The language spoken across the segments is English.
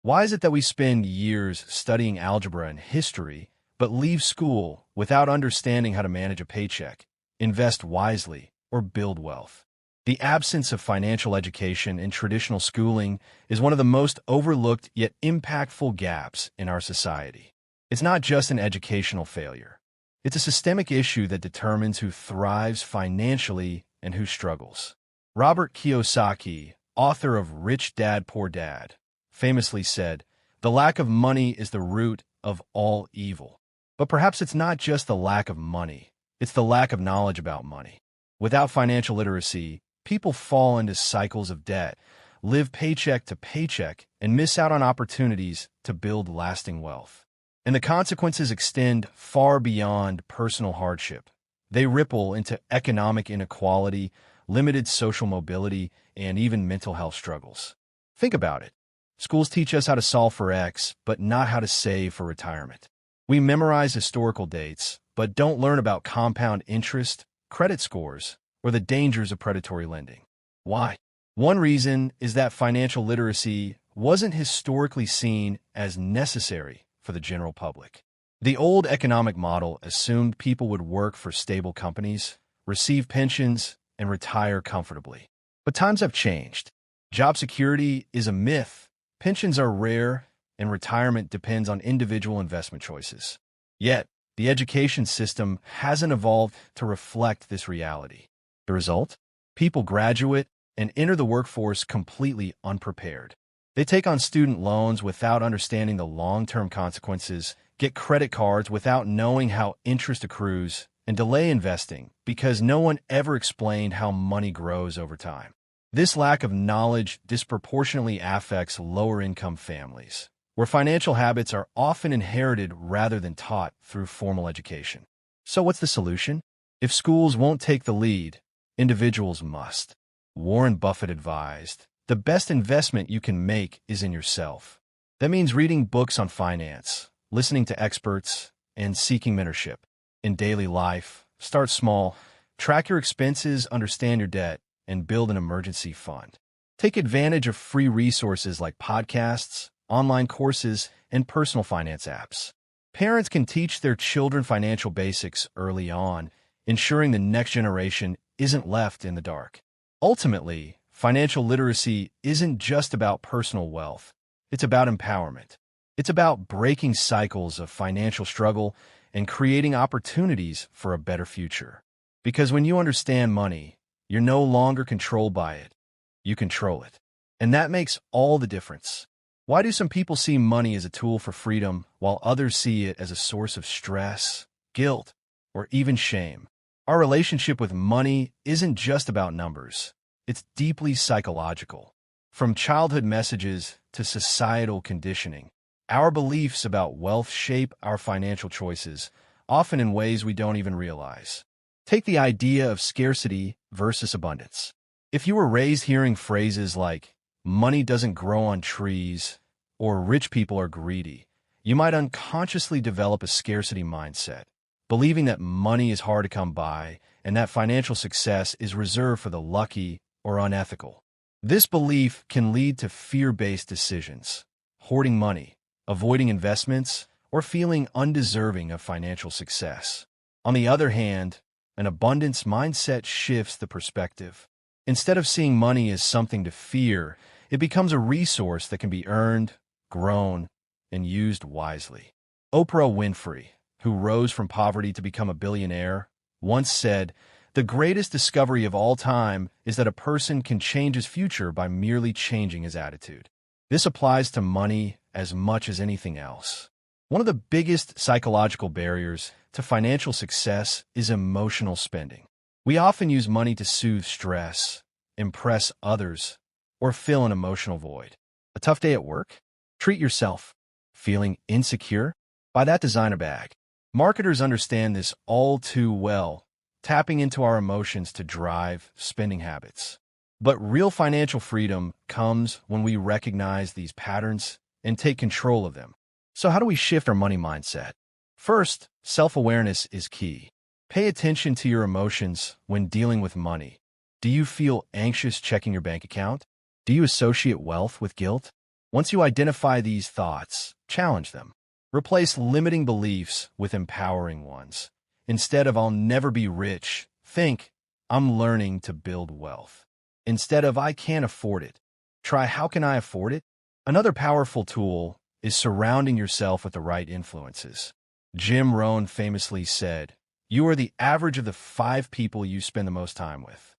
Why is it that we spend years studying algebra and history, but leave school without understanding how to manage a paycheck, invest wisely, or build wealth? The absence of financial education in traditional schooling is one of the most overlooked yet impactful gaps in our society. It's not just an educational failure. It's a systemic issue that determines who thrives financially and who struggles. Robert Kiyosaki, author of Rich Dad, Poor Dad, famously said, "The lack of money is the root of all evil." But perhaps it's not just the lack of money, it's the lack of knowledge about money. Without financial literacy, people fall into cycles of debt, live paycheck to paycheck, and miss out on opportunities to build lasting wealth. And the consequences extend far beyond personal hardship. They ripple into economic inequality, limited social mobility, and even mental health struggles. Think about it. Schools teach us how to solve for X, but not how to save for retirement. We memorize historical dates, but don't learn about compound interest, credit scores, or the dangers of predatory lending. Why? One reason is that financial literacy wasn't historically seen as necessary for the general public. The old economic model assumed people would work for stable companies, receive pensions, and retire comfortably. But times have changed. Job security is a myth, pensions are rare, and retirement depends on individual investment choices. Yet, the education system hasn't evolved to reflect this reality. The result? People graduate and enter the workforce completely unprepared. They take on student loans without understanding the long-term consequences, get credit cards without knowing how interest accrues, and delay investing because no one ever explained how money grows over time. This lack of knowledge disproportionately affects lower-income families, where financial habits are often inherited rather than taught through formal education. So what's the solution? If schools won't take the lead, individuals must. Warren Buffett advised, "The best investment you can make is in yourself." That means reading books on finance, listening to experts, and seeking mentorship. In daily life, start small, track your expenses, understand your debt, and build an emergency fund. Take advantage of free resources like podcasts, online courses, and personal finance apps. Parents can teach their children financial basics early on, ensuring the next generation isn't left in the dark. Ultimately, financial literacy isn't just about personal wealth. It's about empowerment. It's about breaking cycles of financial struggle and creating opportunities for a better future. Because when you understand money, you're no longer controlled by it. You control it. And that makes all the difference. Why do some people see money as a tool for freedom, while others see it as a source of stress, guilt, or even shame? Our relationship with money isn't just about numbers. It's deeply psychological. From childhood messages to societal conditioning, our beliefs about wealth shape our financial choices, often in ways we don't even realize. Take the idea of scarcity versus abundance. If you were raised hearing phrases like, "money doesn't grow on trees," or "rich people are greedy," you might unconsciously develop a scarcity mindset, believing that money is hard to come by and that financial success is reserved for the lucky or unethical. This belief can lead to fear-based decisions, hoarding money, avoiding investments, or feeling undeserving of financial success. On the other hand, an abundance mindset shifts the perspective. Instead of seeing money as something to fear, it becomes a resource that can be earned, grown, and used wisely. Oprah Winfrey, who rose from poverty to become a billionaire, once said, "The greatest discovery of all time is that a person can change his future by merely changing his attitude." This applies to money as much as anything else. One of the biggest psychological barriers to financial success is emotional spending. We often use money to soothe stress, impress others, or fill an emotional void. A tough day at work? Treat yourself. Feeling insecure? Buy that designer bag. Marketers understand this all too well, tapping into our emotions to drive spending habits. But real financial freedom comes when we recognize these patterns and take control of them. So how do we shift our money mindset? First, self-awareness is key. Pay attention to your emotions when dealing with money. Do you feel anxious checking your bank account? Do you associate wealth with guilt? Once you identify these thoughts, challenge them. Replace limiting beliefs with empowering ones. Instead of "I'll never be rich," think "I'm learning to build wealth." Instead of "I can't afford it," try "How can I afford it?" Another powerful tool is surrounding yourself with the right influences. Jim Rohn famously said, "You are the average of the 5 people you spend the most time with."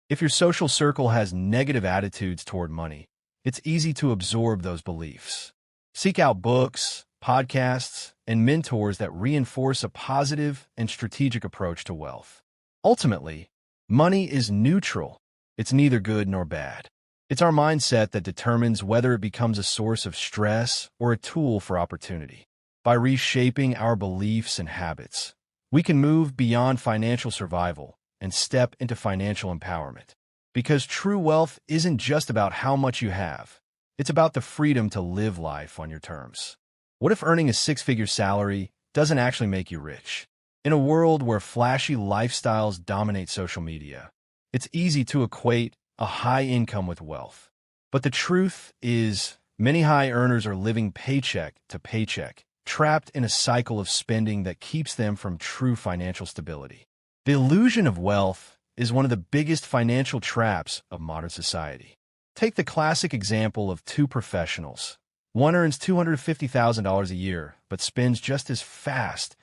If your social circle has negative attitudes toward money, it's easy to absorb those beliefs. Seek out books, podcasts, and mentors that reinforce a positive and strategic approach to wealth. Ultimately, money is neutral. It's neither good nor bad. It's our mindset that determines whether it becomes a source of stress or a tool for opportunity. By reshaping our beliefs and habits, we can move beyond financial survival and step into financial empowerment. Because true wealth isn't just about how much you have. It's about the freedom to live life on your terms. What if earning a 6-figure salary doesn't actually make you rich? In a world where flashy lifestyles dominate social media, it's easy to equate a high income with wealth. But the truth is, many high earners are living paycheck to paycheck, trapped in a cycle of spending that keeps them from true financial stability. The illusion of wealth is one of the biggest financial traps of modern society. Take the classic example of 2 professionals. One earns $250,000 a year, but spends just as fast: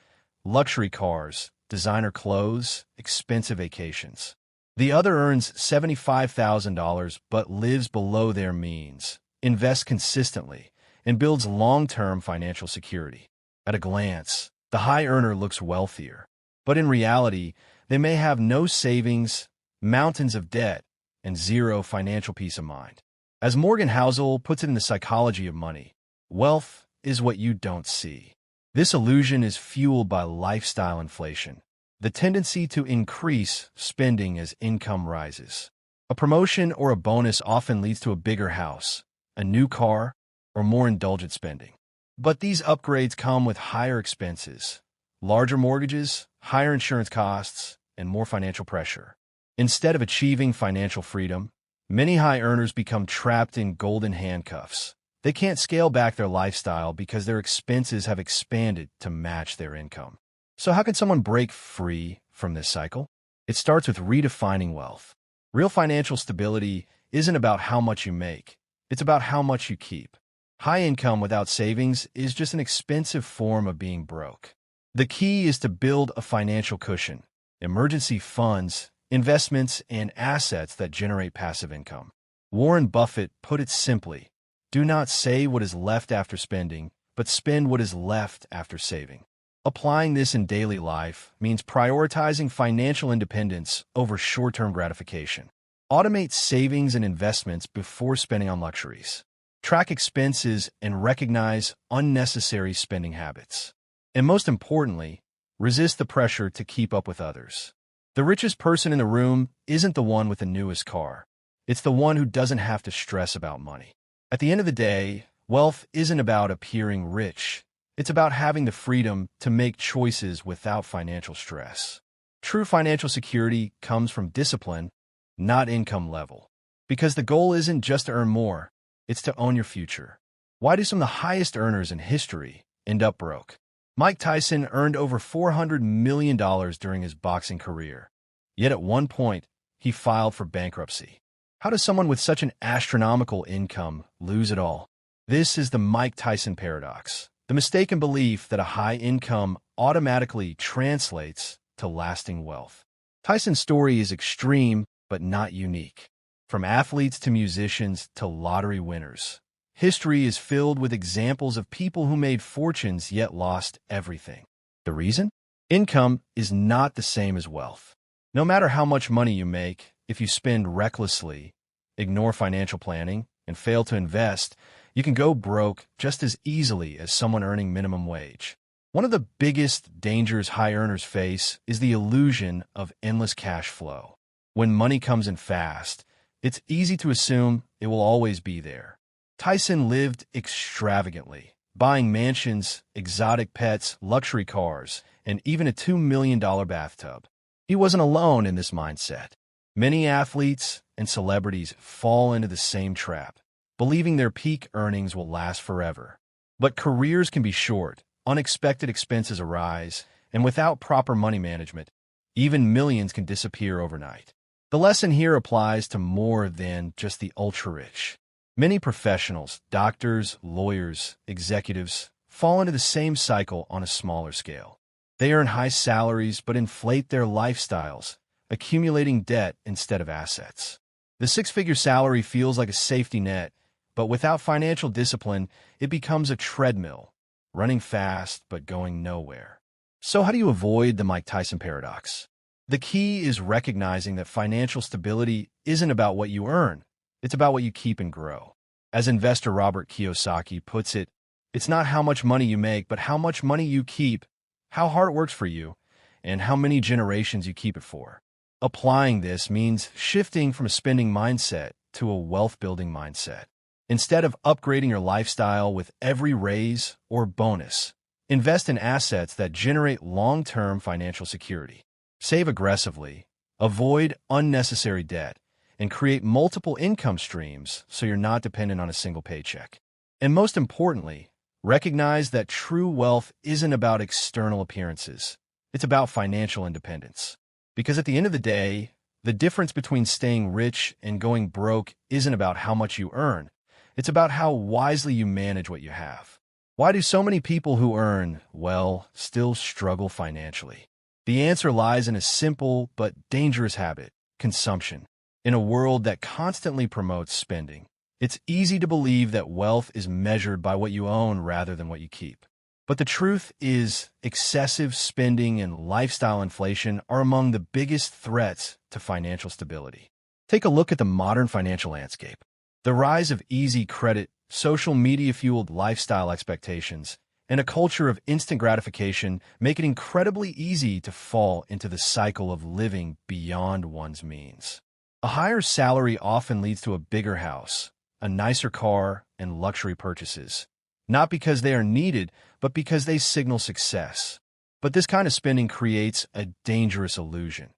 luxury cars, designer clothes, expensive vacations. The other earns $75,000 but lives below their means, invests consistently, and builds long-term financial security. At a glance, the high earner looks wealthier, but in reality, they may have no savings, mountains of debt, and zero financial peace of mind. As Morgan Housel puts it in The Psychology of Money, wealth is what you don't see. This illusion is fueled by lifestyle inflation, the tendency to increase spending as income rises. A promotion or a bonus often leads to a bigger house, a new car, or more indulgent spending. But these upgrades come with higher expenses, larger mortgages, higher insurance costs, and more financial pressure. Instead of achieving financial freedom, many high earners become trapped in golden handcuffs. They can't scale back their lifestyle because their expenses have expanded to match their income. So how can someone break free from this cycle? It starts with redefining wealth. Real financial stability isn't about how much you make. It's about how much you keep. High income without savings is just an expensive form of being broke. The key is to build a financial cushion, emergency funds, investments, and assets that generate passive income. Warren Buffett put it simply: do not save what is left after spending, but spend what is left after saving. Applying this in daily life means prioritizing financial independence over short-term gratification. Automate savings and investments before spending on luxuries. Track expenses and recognize unnecessary spending habits. And most importantly, resist the pressure to keep up with others. The richest person in the room isn't the one with the newest car. It's the one who doesn't have to stress about money. At the end of the day, wealth isn't about appearing rich. It's about having the freedom to make choices without financial stress. True financial security comes from discipline, not income level. Because the goal isn't just to earn more, it's to own your future. Why do some of the highest earners in history end up broke? Mike Tyson earned over $400 million during his boxing career. Yet at one point, he filed for bankruptcy. How does someone with such an astronomical income lose it all? This is the Mike Tyson paradox. The mistaken belief that a high income automatically translates to lasting wealth. Tyson's story is extreme, but not unique. From athletes to musicians to lottery winners, history is filled with examples of people who made fortunes yet lost everything. The reason? Income is not the same as wealth. No matter how much money you make, if you spend recklessly, ignore financial planning, and fail to invest, you can go broke just as easily as someone earning minimum wage. One of the biggest dangers high earners face is the illusion of endless cash flow. When money comes in fast, it's easy to assume it will always be there. Tyson lived extravagantly, buying mansions, exotic pets, luxury cars, and even a $2 million bathtub. He wasn't alone in this mindset. Many athletes and celebrities fall into the same trap. believing their peak earnings will last forever. But careers can be short, unexpected expenses arise, and without proper money management, even millions can disappear overnight. The lesson here applies to more than just the ultra-rich. Many professionals, doctors, lawyers, executives, fall into the same cycle on a smaller scale. They earn high salaries but inflate their lifestyles, accumulating debt instead of assets. The six-figure salary feels like a safety net, but without financial discipline, it becomes a treadmill, running fast but going nowhere. So how do you avoid the Mike Tyson paradox? The key is recognizing that financial stability isn't about what you earn, it's about what you keep and grow. As investor Robert Kiyosaki puts it, it's not how much money you make, but how much money you keep, how hard it works for you, and how many generations you keep it for. Applying this means shifting from a spending mindset to a wealth-building mindset. Instead of upgrading your lifestyle with every raise or bonus, invest in assets that generate long-term financial security. Save aggressively, avoid unnecessary debt, and create multiple income streams so you're not dependent on a single paycheck. And most importantly, recognize that true wealth isn't about external appearances. It's about financial independence. Because at the end of the day, the difference between staying rich and going broke isn't about how much you earn. It's about how wisely you manage what you have. Why do so many people who earn well still struggle financially? The answer lies in a simple but dangerous habit: consumption. In a world that constantly promotes spending, it's easy to believe that wealth is measured by what you own rather than what you keep. But the truth is, excessive spending and lifestyle inflation are among the biggest threats to financial stability. Take a look at the modern financial landscape. The rise of easy credit, social media-fueled lifestyle expectations, and a culture of instant gratification make it incredibly easy to fall into the cycle of living beyond one's means. A higher salary often leads to a bigger house, a nicer car, and luxury purchases, not because they are needed, but because they signal success. But this kind of spending creates a dangerous illusion.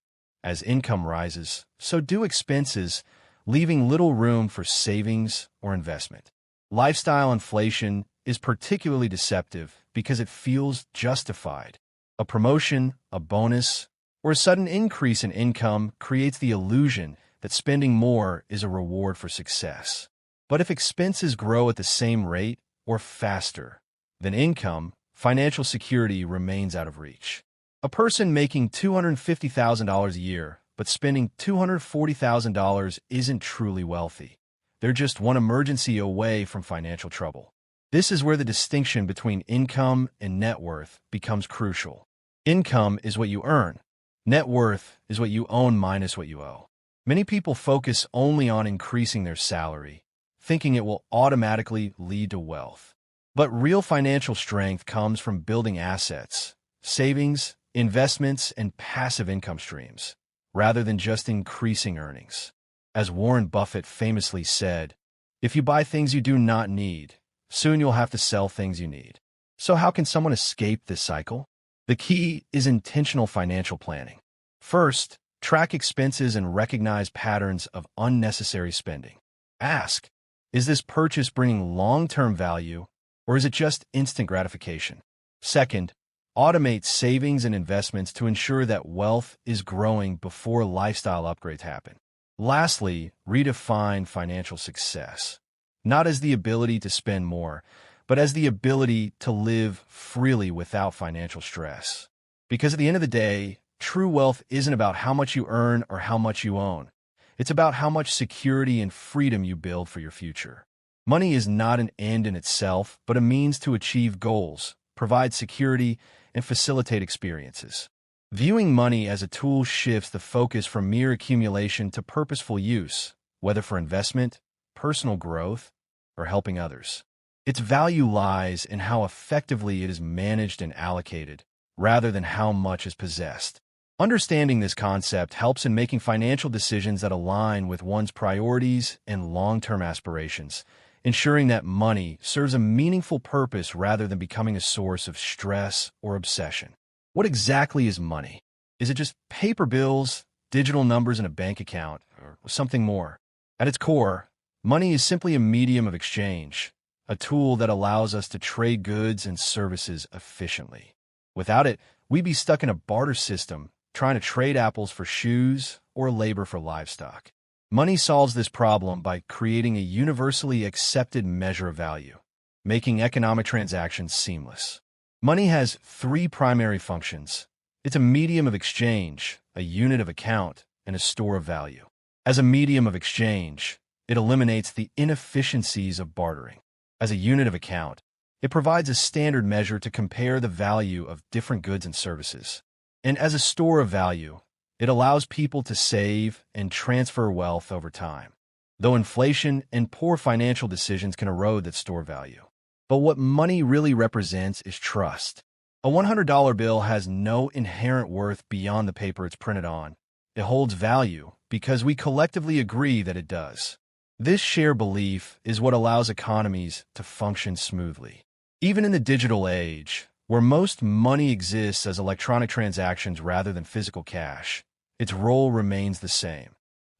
As income rises, so do expenses, leaving little room for savings or investment. Lifestyle inflation is particularly deceptive because it feels justified. A promotion, a bonus, or a sudden increase in income creates the illusion that spending more is a reward for success. But if expenses grow at the same rate or faster than income, financial security remains out of reach. A person making $250,000 a year but spending $240,000 isn't truly wealthy. They're just one emergency away from financial trouble. This is where the distinction between income and net worth becomes crucial. Income is what you earn. Net worth is what you own minus what you owe. Many people focus only on increasing their salary, thinking it will automatically lead to wealth. But real financial strength comes from building assets, savings, investments, and passive income streams, rather than just increasing earnings. As Warren Buffett famously said, "If you buy things you do not need, soon you'll have to sell things you need." So how can someone escape this cycle? The key is intentional financial planning. First, track expenses and recognize patterns of unnecessary spending. Ask, is this purchase bringing long-term value, or is it just instant gratification? Second, automate savings and investments to ensure that wealth is growing before lifestyle upgrades happen. Lastly, redefine financial success, not as the ability to spend more, but as the ability to live freely without financial stress. Because at the end of the day, true wealth isn't about how much you earn or how much you own. It's about how much security and freedom you build for your future. Money is not an end in itself, but a means to achieve goals, provide security, and facilitate experiences. Viewing money as a tool shifts the focus from mere accumulation to purposeful use, whether for investment, personal growth, or helping others. Its value lies in how effectively it is managed and allocated, rather than how much is possessed. Understanding this concept helps in making financial decisions that align with one's priorities and long-term aspirations, ensuring that money serves a meaningful purpose rather than becoming a source of stress or obsession. What exactly is money? Is it just paper bills, digital numbers in a bank account, or something more? At its core, Money is simply a medium of exchange, a tool that allows us to trade goods and services efficiently. Without it, we'd be stuck in a barter system, trying to trade apples for shoes or labor for livestock. Money solves this problem by creating a universally accepted measure of value, making economic transactions seamless. Money has three primary functions. It's a medium of exchange, a unit of account, and a store of value. As a medium of exchange, it eliminates the inefficiencies of bartering. As a unit of account, it provides a standard measure to compare the value of different goods and services. And as a store of value, it allows people to save and transfer wealth over time, though inflation and poor financial decisions can erode that store value. But what money really represents is trust. A $100 bill has no inherent worth beyond the paper it's printed on. It holds value because we collectively agree that it does. This shared belief is what allows economies to function smoothly. Even in the digital age, where most money exists as electronic transactions rather than physical cash, its role remains the same: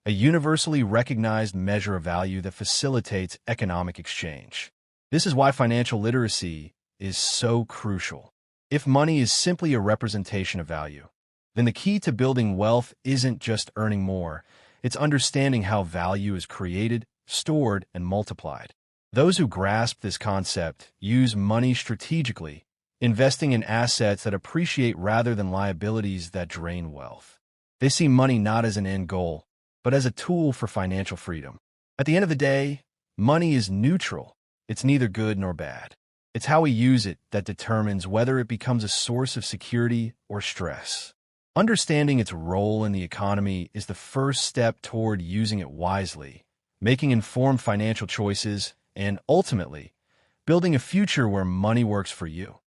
a universally recognized measure of value that facilitates economic exchange. This is why financial literacy is so crucial. If money is simply a representation of value, then the key to building wealth isn't just earning more, it's understanding how value is created, stored, and multiplied. Those who grasp this concept use money strategically, investing in assets that appreciate rather than liabilities that drain wealth. They see money not as an end goal, but as a tool for financial freedom. At the end of the day, money is neutral. It's neither good nor bad. It's how we use it that determines whether it becomes a source of security or stress. Understanding its role in the economy is the first step toward using it wisely, making informed financial choices, and ultimately, building a future where money works for you,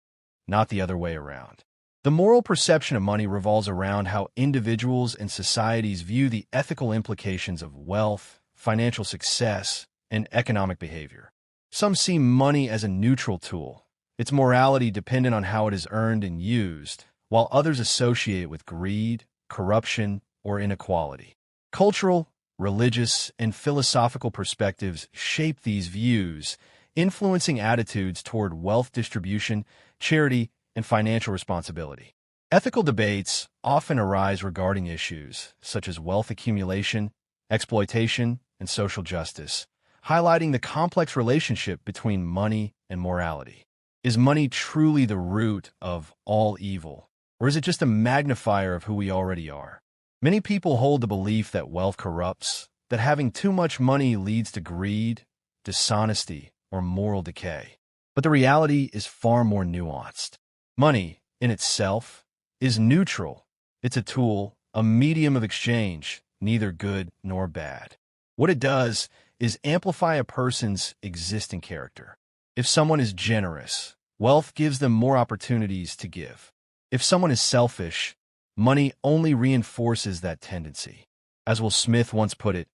not the other way around. The moral perception of money revolves around how individuals and societies view the ethical implications of wealth, financial success, and economic behavior. Some see money as a neutral tool, its morality dependent on how it is earned and used, while others associate it with greed, corruption, or inequality. Cultural, religious, and philosophical perspectives shape these views, influencing attitudes toward wealth distribution, charity, and financial responsibility. Ethical debates often arise regarding issues such as wealth accumulation, exploitation, and social justice, highlighting the complex relationship between money and morality. Is money truly the root of all evil, or is it just a magnifier of who we already are? Many people hold the belief that wealth corrupts, that having too much money leads to greed, dishonesty, or moral decay. But the reality is far more nuanced. Money, in itself, is neutral. It's a tool, a medium of exchange, neither good nor bad. What it does is amplify a person's existing character. If someone is generous, wealth gives them more opportunities to give. If someone is selfish, money only reinforces that tendency. As Will Smith once put it,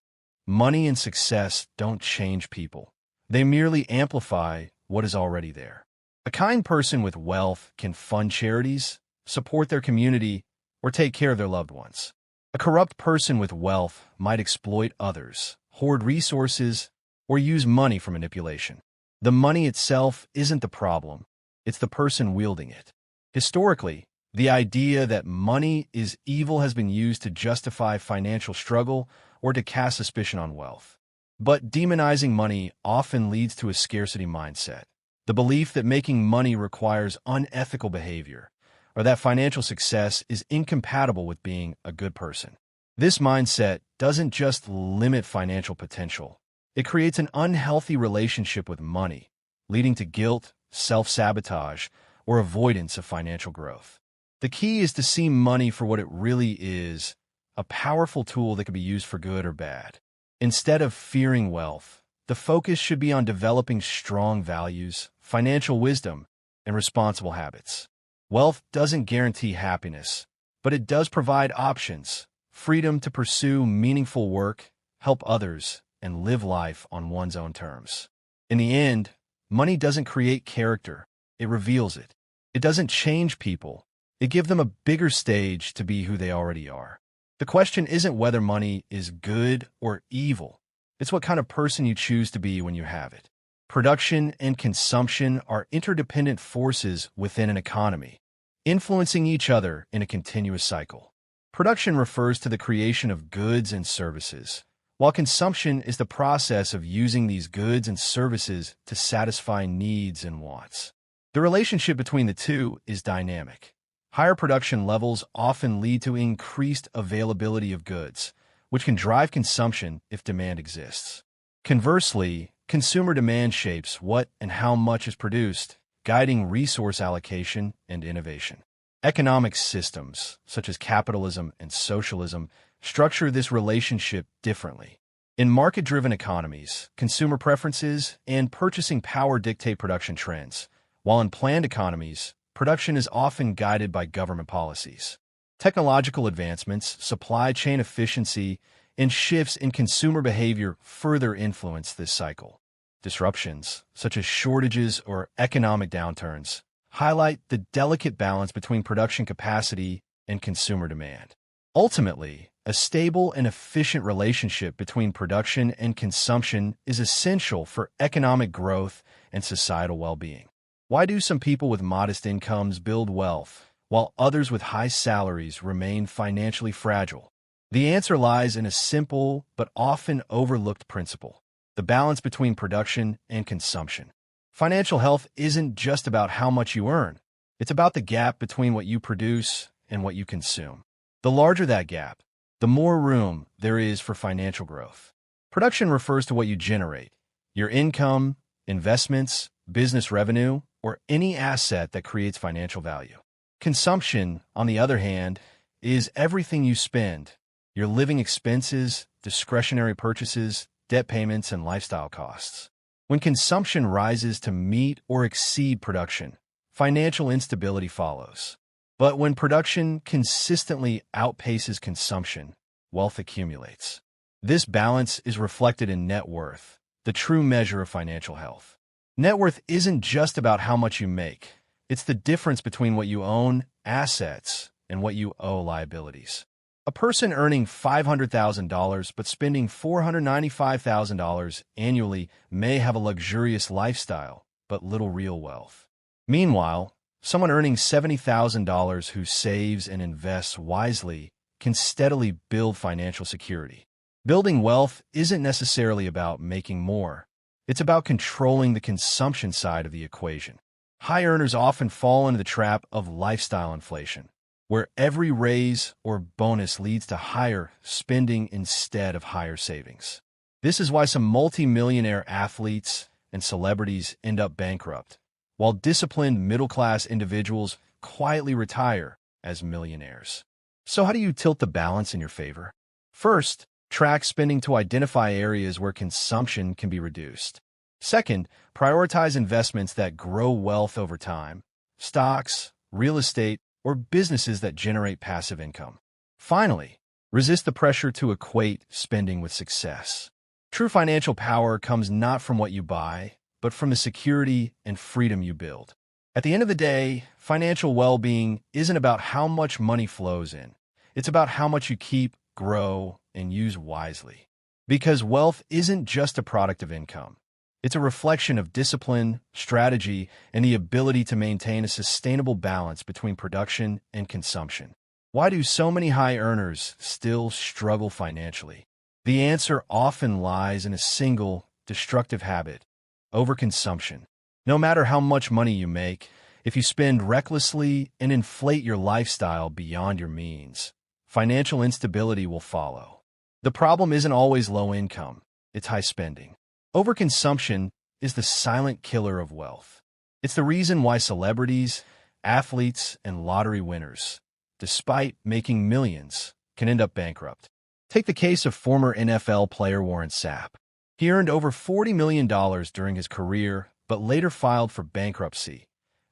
money and success don't change people. They merely amplify what is already there. A kind person with wealth can fund charities, support their community, or take care of their loved ones. A corrupt person with wealth might exploit others, hoard resources, or use money for manipulation. The money itself isn't the problem, it's the person wielding it. Historically, the idea that money is evil has been used to justify financial struggle or to cast suspicion on wealth. But demonizing money often leads to a scarcity mindset, the belief that making money requires unethical behavior, or that financial success is incompatible with being a good person. This mindset doesn't just limit financial potential, it creates an unhealthy relationship with money, leading to guilt, self-sabotage, or avoidance of financial growth. The key is to see money for what it really is, a powerful tool that can be used for good or bad. Instead of fearing wealth, the focus should be on developing strong values, financial wisdom, and responsible habits. Wealth doesn't guarantee happiness, but it does provide options, freedom to pursue meaningful work, help others, and live life on one's own terms. In the end, money doesn't create character, it reveals it. It doesn't change people, it gives them a bigger stage to be who they already are. The question isn't whether money is good or evil, It's what kind of person you choose to be when you have it. Production and consumption are interdependent forces within an economy, influencing each other in a continuous cycle. Production refers to the creation of goods and services, while consumption is the process of using these goods and services to satisfy needs and wants. The relationship between the two is dynamic. Higher production levels often lead to increased availability of goods, which can drive consumption if demand exists. Conversely, consumer demand shapes what and how much is produced, guiding resource allocation and innovation. Economic systems, such as capitalism and socialism, structure this relationship differently. In market-driven economies, consumer preferences and purchasing power dictate production trends, while in planned economies, production is often guided by government policies. Technological advancements, supply chain efficiency, and shifts in consumer behavior further influence this cycle. Disruptions, such as shortages or economic downturns, highlight the delicate balance between production capacity and consumer demand. Ultimately, a stable and efficient relationship between production and consumption is essential for economic growth and societal well-being. Why do some people with modest incomes build wealth, while others with high salaries remain financially fragile? The answer lies in a simple but often overlooked principle: the balance between production and consumption. Financial health isn't just about how much you earn. It's about the gap between what you produce and what you consume. The larger that gap, the more room there is for financial growth. Production refers to what you generate: your income, investments, business revenue, or any asset that creates financial value. Consumption, on the other hand, is everything you spend: your living expenses, discretionary purchases, debt payments, and lifestyle costs. When consumption rises to meet or exceed production, financial instability follows. But when production consistently outpaces consumption, wealth accumulates. This balance is reflected in net worth, the true measure of financial health. Net worth isn't just about how much you make. It's the difference between what you own, assets, and what you owe, liabilities. A person earning $500,000 but spending $495,000 annually may have a luxurious lifestyle, but little real wealth. Meanwhile, someone earning $70,000 who saves and invests wisely can steadily build financial security. Building wealth isn't necessarily about making more. It's about controlling the consumption side of the equation. High earners often fall into the trap of lifestyle inflation, where every raise or bonus leads to higher spending instead of higher savings. This is why some multi-millionaire athletes and celebrities end up bankrupt, while disciplined middle-class individuals quietly retire as millionaires. So how do you tilt the balance in your favor? First, track spending to identify areas where consumption can be reduced. Second, prioritize investments that grow wealth over time: stocks, real estate, or businesses that generate passive income. Finally, resist the pressure to equate spending with success. True financial power comes not from what you buy, but from the security and freedom you build. At the end of the day, financial well-being isn't about how much money flows in. It's about how much you keep, grow, and use wisely. Because wealth isn't just a product of income. It's a reflection of discipline, strategy, and the ability to maintain a sustainable balance between production and consumption. Why do so many high earners still struggle financially? The answer often lies in a single, destructive habit: overconsumption. No matter how much money you make, if you spend recklessly and inflate your lifestyle beyond your means, financial instability will follow. The problem isn't always low income, it's high spending. Overconsumption is the silent killer of wealth. It's the reason why celebrities, athletes, and lottery winners, despite making millions, can end up bankrupt. Take the case of former NFL player Warren Sapp. He earned over $40 million during his career, but later filed for bankruptcy,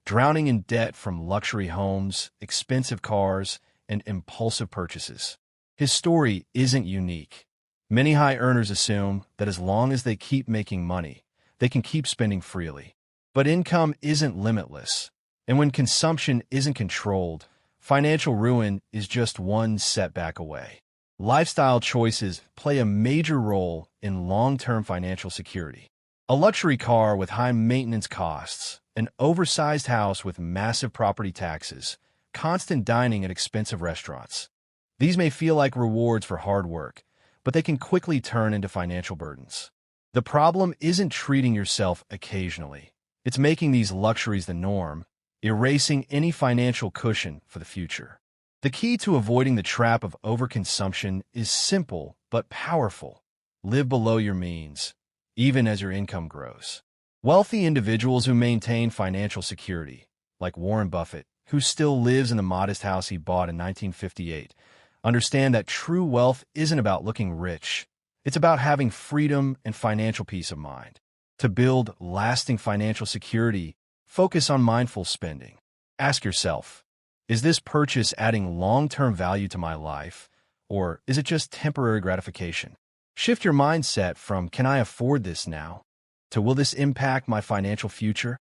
drowning in debt from luxury homes, expensive cars, and impulsive purchases. His story isn't unique. Many high earners assume that as long as they keep making money, they can keep spending freely. But income isn't limitless, and when consumption isn't controlled, financial ruin is just one setback away. Lifestyle choices play a major role in long-term financial security. A luxury car with high maintenance costs, an oversized house with massive property taxes, constant dining at expensive restaurants. These may feel like rewards for hard work, but they can quickly turn into financial burdens. The problem isn't treating yourself occasionally. It's making these luxuries the norm, erasing any financial cushion for the future. The key to avoiding the trap of overconsumption is simple but powerful. Live below your means, even as your income grows. Wealthy individuals who maintain financial security, like Warren Buffett, who still lives in the modest house he bought in 1958, understand that true wealth isn't about looking rich. It's about having freedom and financial peace of mind. To build lasting financial security, focus on mindful spending. Ask yourself, is this purchase adding long-term value to my life, or is it just temporary gratification? Shift your mindset from "can I afford this now?" to "will this impact my financial future?"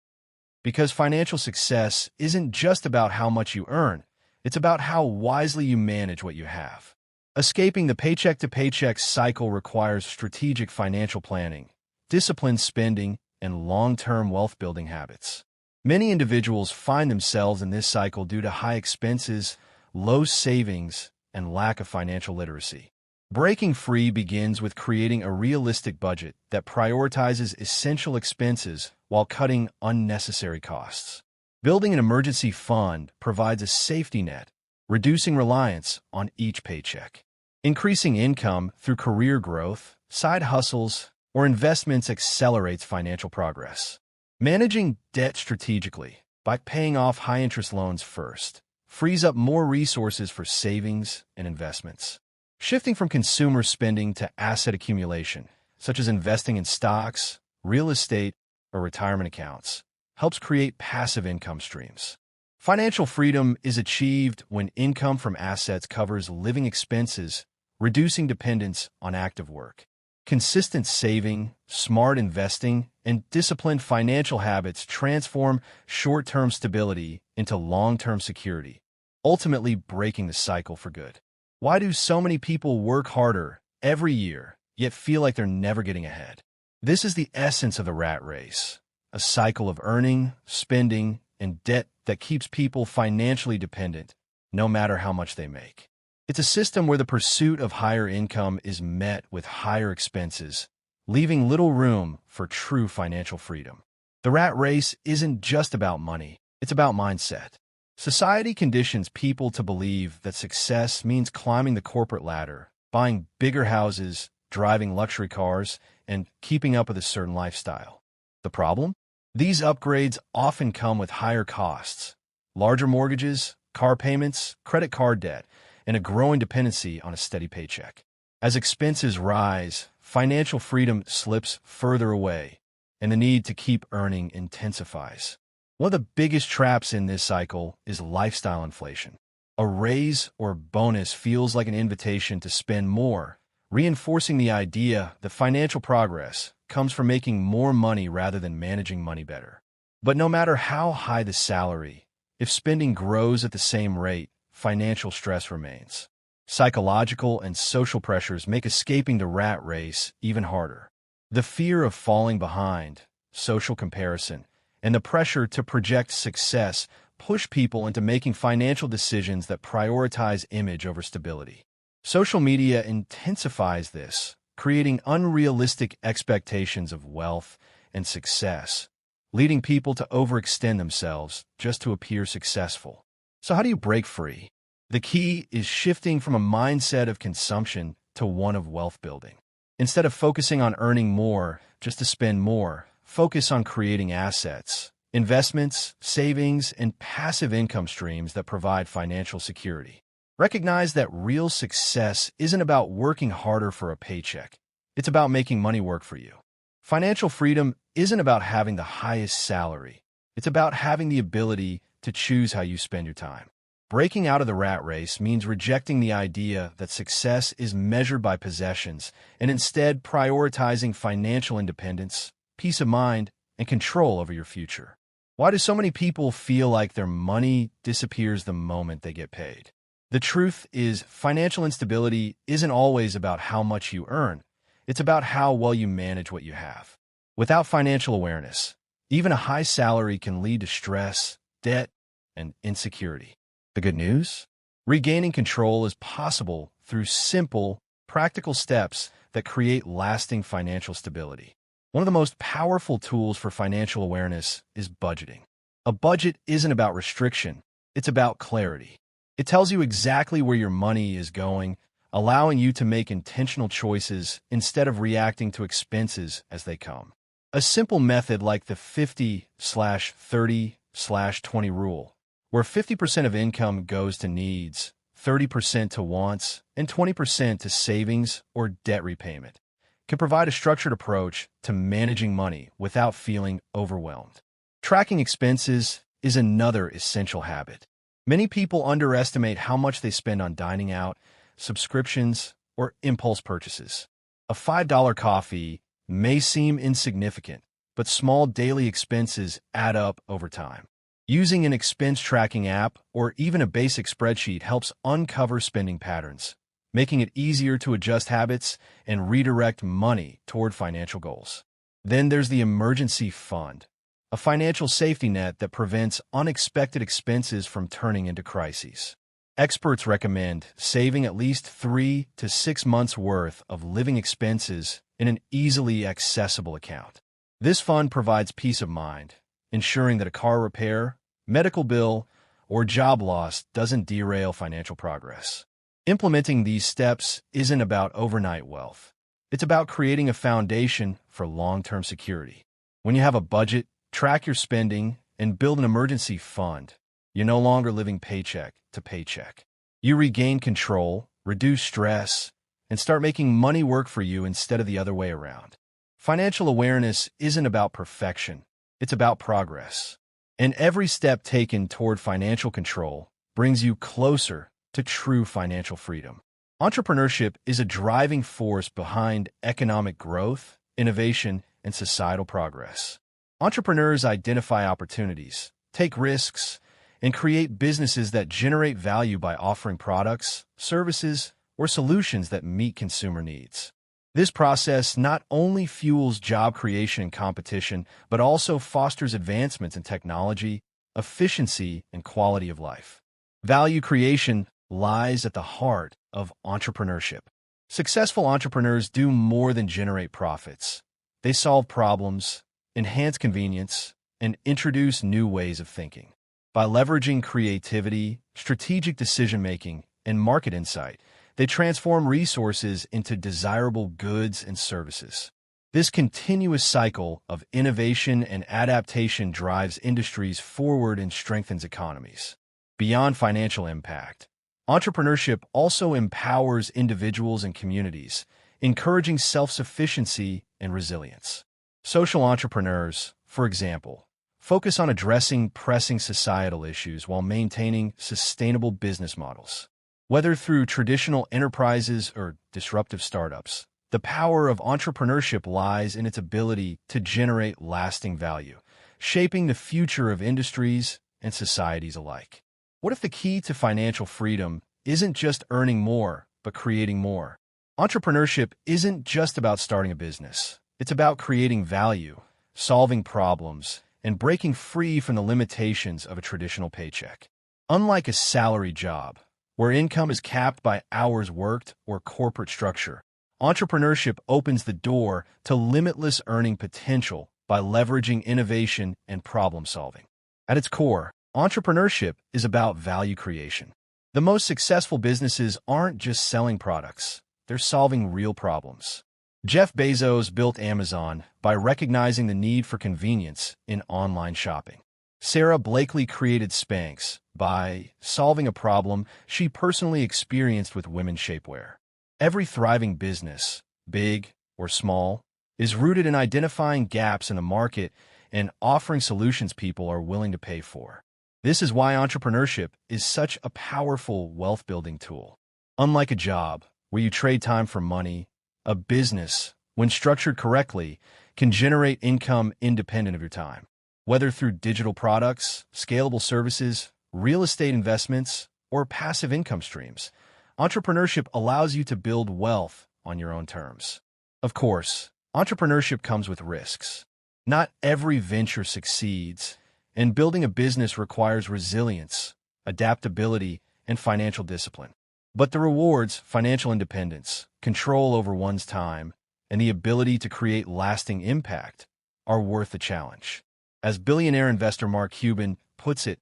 Because financial success isn't just about how much you earn, it's about how wisely you manage what you have. Escaping the paycheck-to-paycheck cycle requires strategic financial planning, disciplined spending, and long-term wealth-building habits. Many individuals find themselves in this cycle due to high expenses, low savings, and lack of financial literacy. Breaking free begins with creating a realistic budget that prioritizes essential expenses while cutting unnecessary costs. Building an emergency fund provides a safety net, reducing reliance on each paycheck. Increasing income through career growth, side hustles, or investments accelerates financial progress. Managing debt strategically by paying off high-interest loans first frees up more resources for savings and investments. Shifting from consumer spending to asset accumulation, such as investing in stocks, real estate, or retirement accounts, helps create passive income streams. Financial freedom is achieved when income from assets covers living expenses, reducing dependence on active work. Consistent saving, smart investing, and disciplined financial habits transform short-term stability into long-term security, ultimately breaking the cycle for good. Why do so many people work harder every year, yet feel like they're never getting ahead? This is the essence of the rat race, a cycle of earning, spending, and debt that keeps people financially dependent, no matter how much they make. It's a system where the pursuit of higher income is met with higher expenses, leaving little room for true financial freedom. The rat race isn't just about money, it's about mindset. Society conditions people to believe that success means climbing the corporate ladder, buying bigger houses, driving luxury cars, and keeping up with a certain lifestyle. The problem? These upgrades often come with higher costs, larger mortgages, car payments, credit card debt, and a growing dependency on a steady paycheck. As expenses rise, financial freedom slips further away, and the need to keep earning intensifies. One of the biggest traps in this cycle is lifestyle inflation. A raise or bonus feels like an invitation to spend more, reinforcing the idea that financial progress comes from making more money rather than managing money better. But no matter how high the salary, if spending grows at the same rate, financial stress remains. Psychological and social pressures make escaping the rat race even harder. The fear of falling behind, social comparison, and the pressure to project success push people into making financial decisions that prioritize image over stability. Social media intensifies this, creating unrealistic expectations of wealth and success, leading people to overextend themselves just to appear successful. So how do you break free? The key is shifting from a mindset of consumption to one of wealth building. Instead of focusing on earning more just to spend more, focus on creating assets, investments, savings, and passive income streams that provide financial security. Recognize that real success isn't about working harder for a paycheck. It's about making money work for you. Financial freedom isn't about having the highest salary. It's about having the ability to choose how you spend your time. Breaking out of the rat race means rejecting the idea that success is measured by possessions and instead prioritizing financial independence, peace of mind, and control over your future. Why do so many people feel like their money disappears the moment they get paid? The truth is, financial instability isn't always about how much you earn. It's about how well you manage what you have. Without financial awareness, even a high salary can lead to stress, debt, and insecurity. The good news? Regaining control is possible through simple, practical steps that create lasting financial stability. One of the most powerful tools for financial awareness is budgeting. A budget isn't about restriction, it's about clarity. It tells you exactly where your money is going, allowing you to make intentional choices instead of reacting to expenses as they come. A simple method like the 50/30/20 rule, where 50% of income goes to needs, 30% to wants, and 20% to savings or debt repayment, can provide a structured approach to managing money without feeling overwhelmed. Tracking expenses is another essential habit. Many people underestimate how much they spend on dining out, subscriptions, or impulse purchases. A $5 coffee may seem insignificant, but small daily expenses add up over time. Using an expense tracking app or even a basic spreadsheet helps uncover spending patterns, making it easier to adjust habits and redirect money toward financial goals. Then there's the emergency fund, a financial safety net that prevents unexpected expenses from turning into crises. Experts recommend saving at least 3 to 6 months' worth of living expenses in an easily accessible account. This fund provides peace of mind, ensuring that a car repair, medical bill, or job loss doesn't derail financial progress. Implementing these steps isn't about overnight wealth. It's about creating a foundation for long-term security. When you have a budget, track your spending, and build an emergency fund, you're no longer living paycheck to paycheck. You regain control, reduce stress, and start making money work for you instead of the other way around. Financial awareness isn't about perfection, it's about progress. And every step taken toward financial control brings you closer to true financial freedom. Entrepreneurship is a driving force behind economic growth, innovation, and societal progress. Entrepreneurs identify opportunities, take risks, and create businesses that generate value by offering products, services, or solutions that meet consumer needs. This process not only fuels job creation and competition, but also fosters advancements in technology, efficiency, and quality of life. Value creation lies at the heart of entrepreneurship. Successful entrepreneurs do more than generate profits. They solve problems, enhance convenience, and introduce new ways of thinking. By leveraging creativity, strategic decision-making, and market insight, they transform resources into desirable goods and services. This continuous cycle of innovation and adaptation drives industries forward and strengthens economies. Beyond financial impact, entrepreneurship also empowers individuals and communities, encouraging self-sufficiency and resilience. Social entrepreneurs, for example, focus on addressing pressing societal issues while maintaining sustainable business models. Whether through traditional enterprises or disruptive startups, the power of entrepreneurship lies in its ability to generate lasting value, shaping the future of industries and societies alike. What if the key to financial freedom isn't just earning more, but creating more? Entrepreneurship isn't just about starting a business. It's about creating value, solving problems, and breaking free from the limitations of a traditional paycheck. Unlike a salary job, where income is capped by hours worked or corporate structure, entrepreneurship opens the door to limitless earning potential by leveraging innovation and problem solving. At its core, entrepreneurship is about value creation. The most successful businesses aren't just selling products, they're solving real problems. Jeff Bezos built Amazon by recognizing the need for convenience in online shopping. Sarah Blakely created Spanx by solving a problem she personally experienced with women's shapewear. Every thriving business, big or small, is rooted in identifying gaps in the market and offering solutions people are willing to pay for. This is why entrepreneurship is such a powerful wealth-building tool. Unlike a job, where you trade time for money, a business, when structured correctly, can generate income independent of your time. Whether through digital products, scalable services, real estate investments, or passive income streams. Entrepreneurship allows you to build wealth on your own terms. Of course, entrepreneurship comes with risks. Not every venture succeeds, and building a business requires resilience, adaptability, and financial discipline. But the rewards, financial independence, control over one's time, and the ability to create lasting impact are worth the challenge. As billionaire investor Mark Cuban puts it,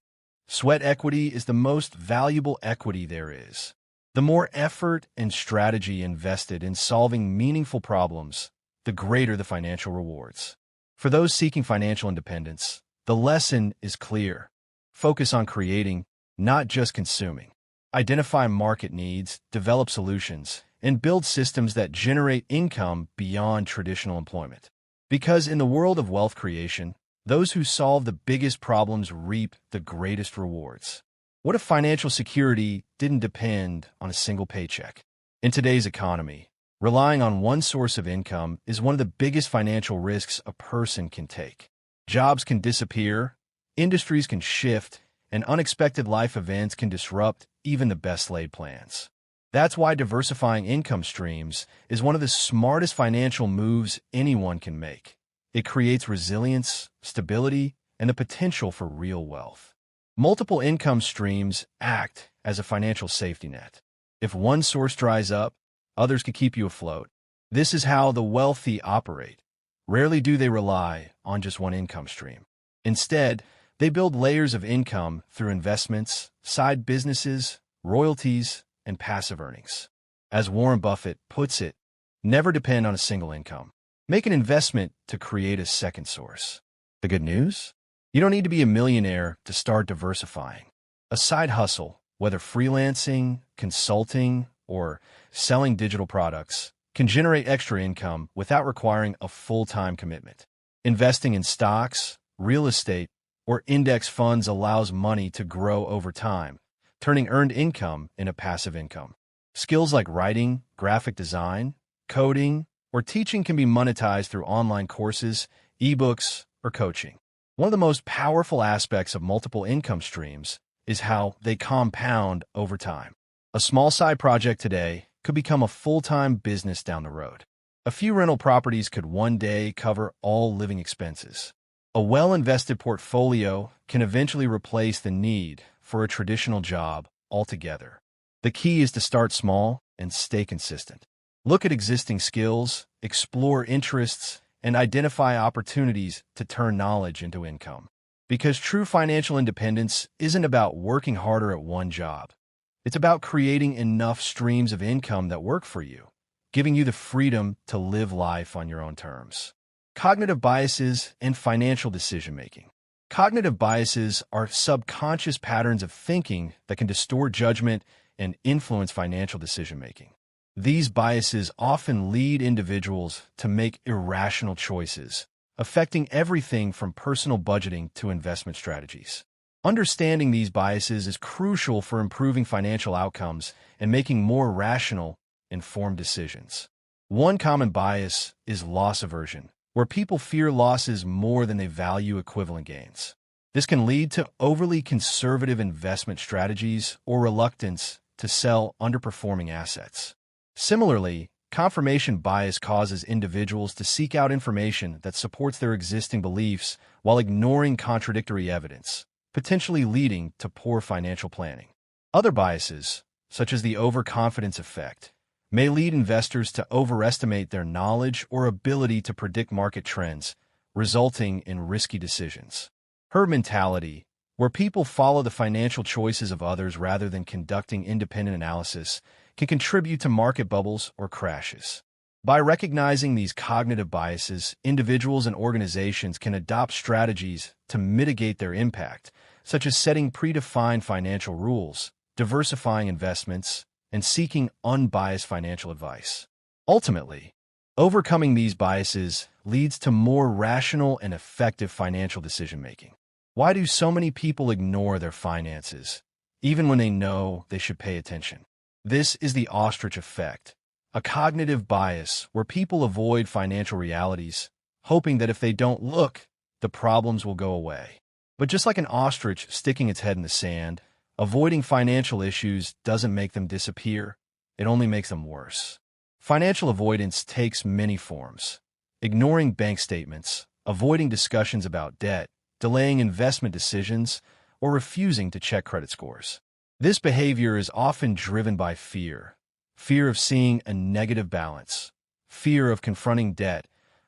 sweat equity is the most valuable equity there is. The more effort and strategy invested in solving meaningful problems, the greater the financial rewards. For those seeking financial independence, the lesson is clear. Focus on creating, not just consuming. Identify market needs, develop solutions, and build systems that generate income beyond traditional employment. Because in the world of wealth creation, those who solve the biggest problems reap the greatest rewards. What if financial security didn't depend on a single paycheck? In today's economy, relying on one source of income is one of the biggest financial risks a person can take. Jobs can disappear, industries can shift, and unexpected life events can disrupt even the best laid plans. That's why diversifying income streams is one of the smartest financial moves anyone can make. It creates resilience, stability, and the potential for real wealth. Multiple income streams act as a financial safety net. If one source dries up, others can keep you afloat. This is how the wealthy operate. Rarely do they rely on just one income stream. Instead, they build layers of income through investments, side businesses, royalties, and passive earnings. As Warren Buffett puts it, never depend on a single income. Make an investment to create a second source. The good news? You don't need to be a millionaire to start diversifying. A side hustle, whether freelancing, consulting, or selling digital products, can generate extra income without requiring a full-time commitment. Investing in stocks, real estate, or index funds allows money to grow over time, turning earned income into passive income. Skills like writing, graphic design, coding, or teaching can be monetized through online courses, ebooks, or coaching. One of the most powerful aspects of multiple income streams is how they compound over time. A small side project today could become a full-time business down the road. A few rental properties could one day cover all living expenses. A well-invested portfolio can eventually replace the need for a traditional job altogether. The key is to start small and stay consistent. Look at existing skills, explore interests, and identify opportunities to turn knowledge into income. Because true financial independence isn't about working harder at one job. It's about creating enough streams of income that work for you, giving you the freedom to live life on your own terms. Cognitive biases and financial decision-making. Cognitive biases are subconscious patterns of thinking that can distort judgment and influence financial decision-making. These biases often lead individuals to make irrational choices, affecting everything from personal budgeting to investment strategies. Understanding these biases is crucial for improving financial outcomes and making more rational, informed decisions. One common bias is loss aversion, where people fear losses more than they value equivalent gains. This can lead to overly conservative investment strategies or reluctance to sell underperforming assets. Similarly, confirmation bias causes individuals to seek out information that supports their existing beliefs while ignoring contradictory evidence, potentially leading to poor financial planning. Other biases, such as the overconfidence effect, may lead investors to overestimate their knowledge or ability to predict market trends, resulting in risky decisions. Herd mentality, where people follow the financial choices of others rather than conducting independent analysis, can contribute to market bubbles or crashes. By recognizing these cognitive biases, individuals and organizations can adopt strategies to mitigate their impact, such as setting predefined financial rules, diversifying investments, and seeking unbiased financial advice. Ultimately, overcoming these biases leads to more rational and effective financial decision-making. Why do so many people ignore their finances, even when they know they should pay attention? This is the ostrich effect, a cognitive bias where people avoid financial realities, hoping that if they don't look, the problems will go away. But just like an ostrich sticking its head in the sand, Avoiding financial issues doesn't make them disappear, it only makes them worse. Financial avoidance takes many forms. Ignoring bank statements, avoiding discussions about debt, delaying investment decisions, or refusing to check credit scores. This behavior is often driven by fear. Fear of seeing a negative balance, fear of confronting debt,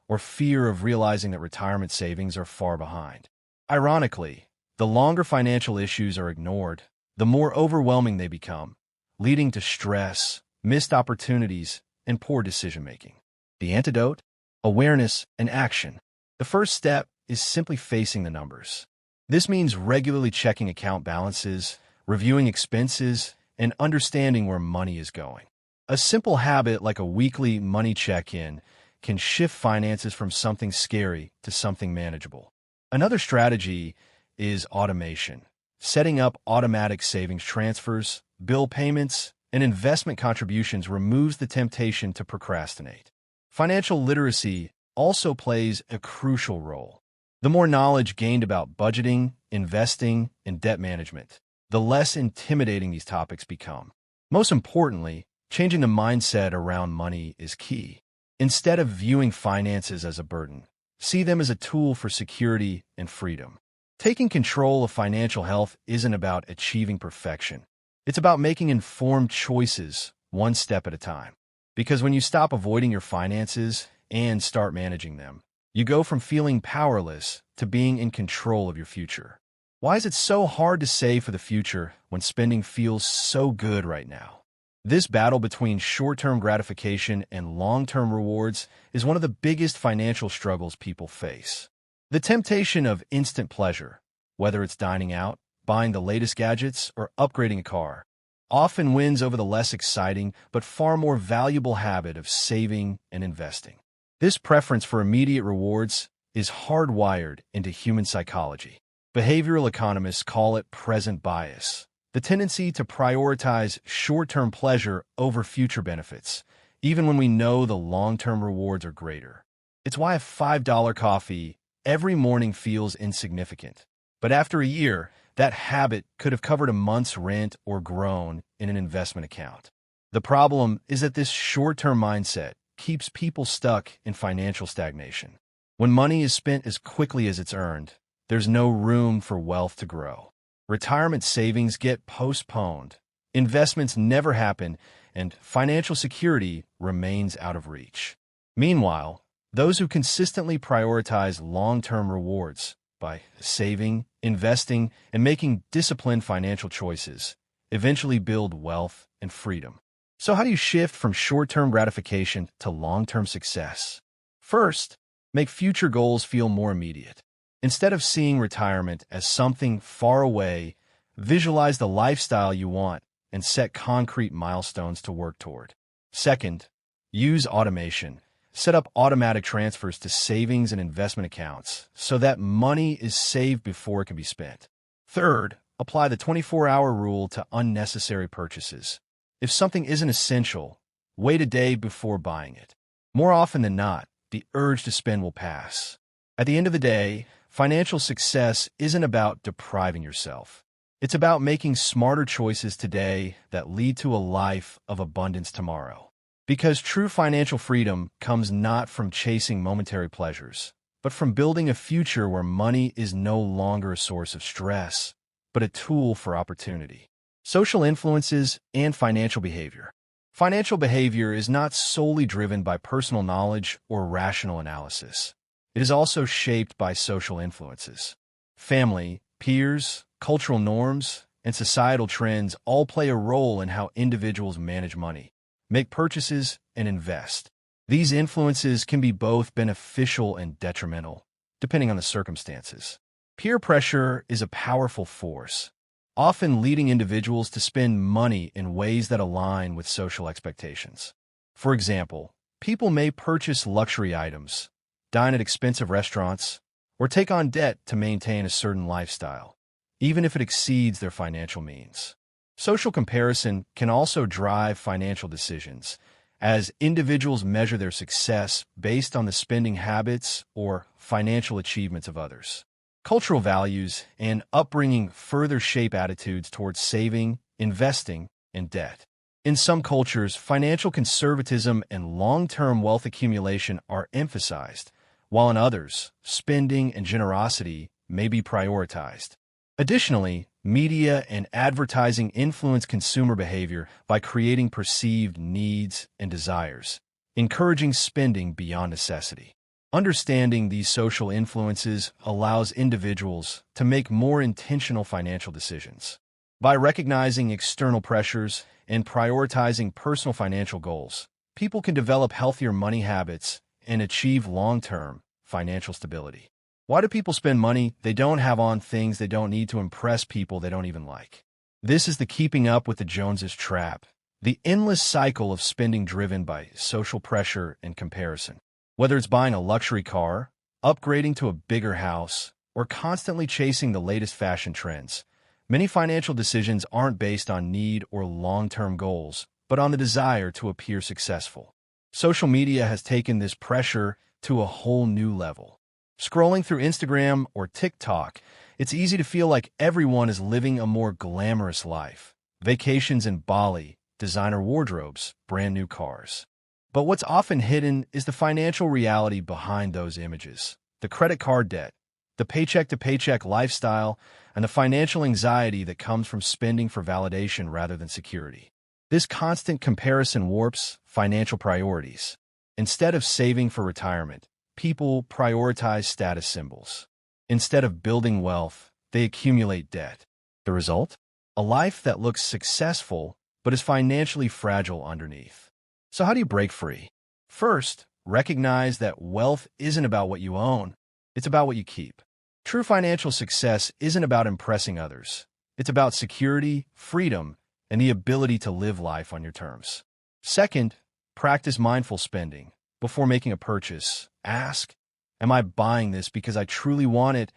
or fear of realizing that retirement savings are far behind. Ironically, the longer financial issues are ignored, the more overwhelming they become, leading to stress, missed opportunities, and poor decision-making. The antidote? Awareness and action. The first step is simply facing the numbers. This means regularly checking account balances, reviewing expenses, and understanding where money is going. A simple habit like a weekly money check-in can shift finances from something scary to something manageable. Another strategy is automation. Setting up automatic savings transfers, bill payments, and investment contributions removes the temptation to procrastinate. Financial literacy also plays a crucial role. The more knowledge gained about budgeting, investing, and debt management, the less intimidating these topics become. Most importantly, changing the mindset around money is key. Instead of viewing finances as a burden, see them as a tool for security and freedom. Taking control of financial health isn't about achieving perfection. It's about making informed choices, one step at a time. Because when you stop avoiding your finances and start managing them, you go from feeling powerless to being in control of your future. Why is it so hard to save for the future when spending feels so good right now? This battle between short-term gratification and long-term rewards is one of the biggest financial struggles people face. The temptation of instant pleasure, whether it's dining out, buying the latest gadgets, or upgrading a car, often wins over the less exciting but far more valuable habit of saving and investing. This preference for immediate rewards is hardwired into human psychology. Behavioral economists call it present bias, the tendency to prioritize short-term pleasure over future benefits, even when we know the long-term rewards are greater. It's why a $5 coffee every morning feels insignificant. But after a year, that habit could have covered a month's rent or grown in an investment account. The problem is that this short-term mindset keeps people stuck in financial stagnation. When money is spent as quickly as it's earned, there's no room for wealth to grow. Retirement savings get postponed, investments never happen, and financial security remains out of reach. Meanwhile, those who consistently prioritize long-term rewards by saving, investing, and making disciplined financial choices eventually build wealth and freedom. So how do you shift from short-term gratification to long-term success? First, make future goals feel more immediate. Instead of seeing retirement as something far away, visualize the lifestyle you want and set concrete milestones to work toward. Second, use automation. Set up automatic transfers to savings and investment accounts so that money is saved before it can be spent. Third, apply the 24-hour rule to unnecessary purchases. If something isn't essential, wait a day before buying it. More often than not, the urge to spend will pass. At the end of the day, financial success isn't about depriving yourself. It's about making smarter choices today that lead to a life of abundance tomorrow. Because true financial freedom comes not from chasing momentary pleasures, but from building a future where money is no longer a source of stress, but a tool for opportunity. Social influences and financial behavior. Financial behavior is not solely driven by personal knowledge or rational analysis. It is also shaped by social influences. Family, peers, cultural norms, and societal trends all play a role in how individuals manage money, make purchases, and invest. These influences can be both beneficial and detrimental, depending on the circumstances. Peer pressure is a powerful force, often leading individuals to spend money in ways that align with social expectations. For example, people may purchase luxury items, dine at expensive restaurants, or take on debt to maintain a certain lifestyle, even if it exceeds their financial means. Social comparison can also drive financial decisions, as individuals measure their success based on the spending habits or financial achievements of others. Cultural values and upbringing further shape attitudes towards saving, investing, and debt. In some cultures, financial conservatism and long-term wealth accumulation are emphasized, while in others, spending and generosity may be prioritized. Additionally, media and advertising influence consumer behavior by creating perceived needs and desires, encouraging spending beyond necessity. Understanding these social influences allows individuals to make more intentional financial decisions. By recognizing external pressures and prioritizing personal financial goals, people can develop healthier money habits and achieve long-term financial stability. Why do people spend money they don't have on things they don't need to impress people they don't even like? This is the keeping up with the Joneses trap, the endless cycle of spending driven by social pressure and comparison. Whether it's buying a luxury car, upgrading to a bigger house, or constantly chasing the latest fashion trends, many financial decisions aren't based on need or long-term goals, but on the desire to appear successful. Social media has taken this pressure to a whole new level. Scrolling through Instagram or TikTok, it's easy to feel like everyone is living a more glamorous life. Vacations in Bali, designer wardrobes, brand new cars. But what's often hidden is the financial reality behind those images. The credit card debt, the paycheck-to-paycheck lifestyle, and the financial anxiety that comes from spending for validation rather than security. This constant comparison warps financial priorities. Instead of saving for retirement, people prioritize status symbols. Instead of building wealth, they accumulate debt. The result? A life that looks successful but is financially fragile underneath. So how do you break free? First, recognize that wealth isn't about what you own. It's about what you keep. True financial success isn't about impressing others. It's about security, freedom, and the ability to live life on your terms. Second, practice mindful spending. Before making a purchase, ask, am I buying this because I truly want it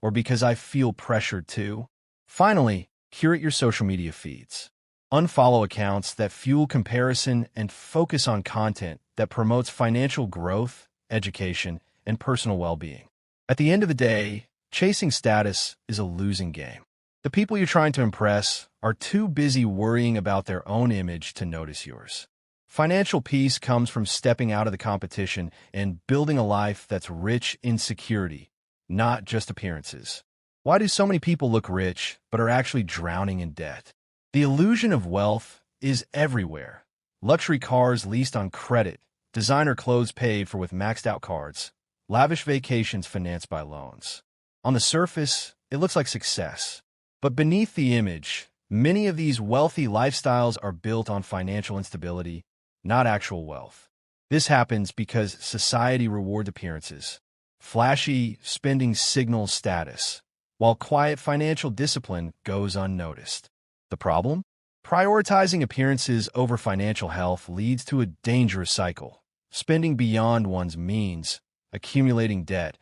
or because I feel pressured to? Finally, curate your social media feeds. Unfollow accounts that fuel comparison and focus on content that promotes financial growth, education, and personal well-being. At the end of the day, chasing status is a losing game. The people you're trying to impress are too busy worrying about their own image to notice yours. Financial peace comes from stepping out of the competition and building a life that's rich in security, not just appearances. Why do so many people look rich but are actually drowning in debt? The illusion of wealth is everywhere. Luxury cars leased on credit, designer clothes paid for with maxed-out cards, lavish vacations financed by loans. On the surface, it looks like success. But beneath the image, many of these wealthy lifestyles are built on financial instability, not actual wealth. This happens because society rewards appearances. Flashy spending signals status, while quiet financial discipline goes unnoticed. The problem? Prioritizing appearances over financial health leads to a dangerous cycle. Spending beyond one's means, accumulating debt,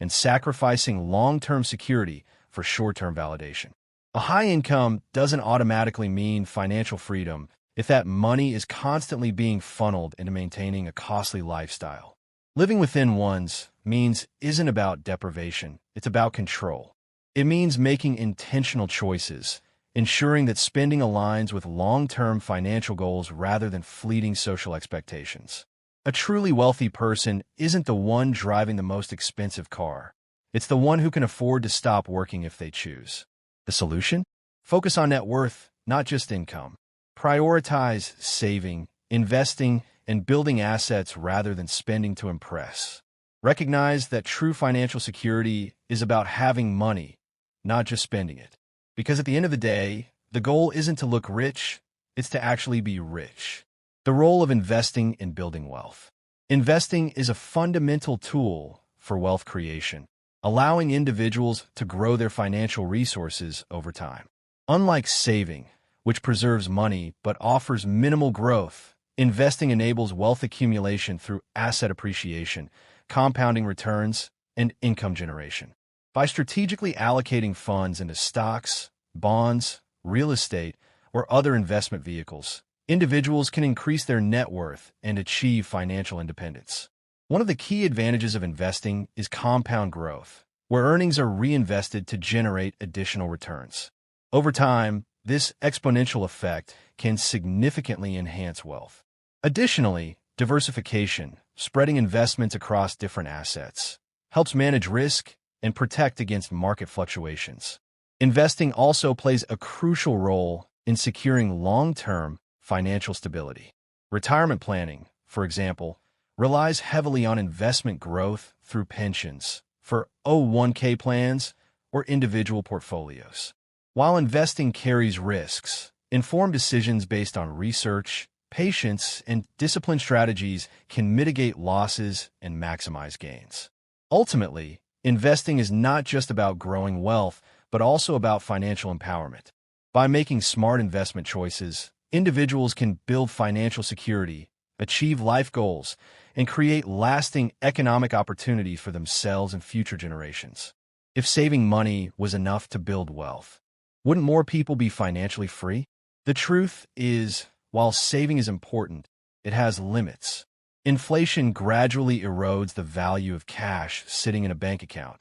and sacrificing long-term security for short-term validation. A high income doesn't automatically mean financial freedom if that money is constantly being funneled into maintaining a costly lifestyle. Living within one's means isn't about deprivation, it's about control. It means making intentional choices, ensuring that spending aligns with long-term financial goals rather than fleeting social expectations. A truly wealthy person isn't the one driving the most expensive car. It's the one who can afford to stop working if they choose. The solution? Focus on net worth, not just income. Prioritize saving, investing, and building assets rather than spending to impress. Recognize that true financial security is about having money, not just spending it. Because at the end of the day, the goal isn't to look rich, it's to actually be rich. The role of investing in building wealth. Investing is a fundamental tool for wealth creation, allowing individuals to grow their financial resources over time. Unlike saving, which preserves money but offers minimal growth, investing enables wealth accumulation through asset appreciation, compounding returns, and income generation. By strategically allocating funds into stocks, bonds, real estate, or other investment vehicles, individuals can increase their net worth and achieve financial independence. One of the key advantages of investing is compound growth, where earnings are reinvested to generate additional returns. Over time, this exponential effect can significantly enhance wealth. Additionally, diversification, spreading investments across different assets, helps manage risk and protect against market fluctuations. Investing also plays a crucial role in securing long-term financial stability. Retirement planning, for example, relies heavily on investment growth through pensions, 401k plans, or individual portfolios. While investing carries risks, informed decisions based on research, patience, and disciplined strategies can mitigate losses and maximize gains. Ultimately, investing is not just about growing wealth, but also about financial empowerment. By making smart investment choices, individuals can build financial security, achieve life goals, and create lasting economic opportunities for themselves and future generations. If saving money was enough to build wealth, wouldn't more people be financially free? The truth is, while saving is important, it has limits. Inflation gradually erodes the value of cash sitting in a bank account,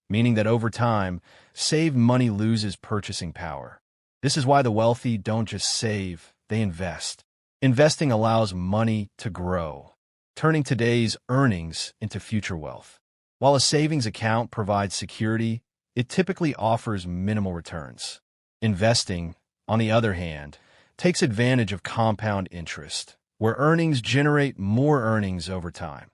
meaning that over time, saved money loses purchasing power. This is why the wealthy don't just save, they invest. Investing allows money to grow, turning today's earnings into future wealth. While a savings account provides security, it typically offers minimal returns. Investing, on the other hand, takes advantage of compound interest, where earnings generate more earnings over time,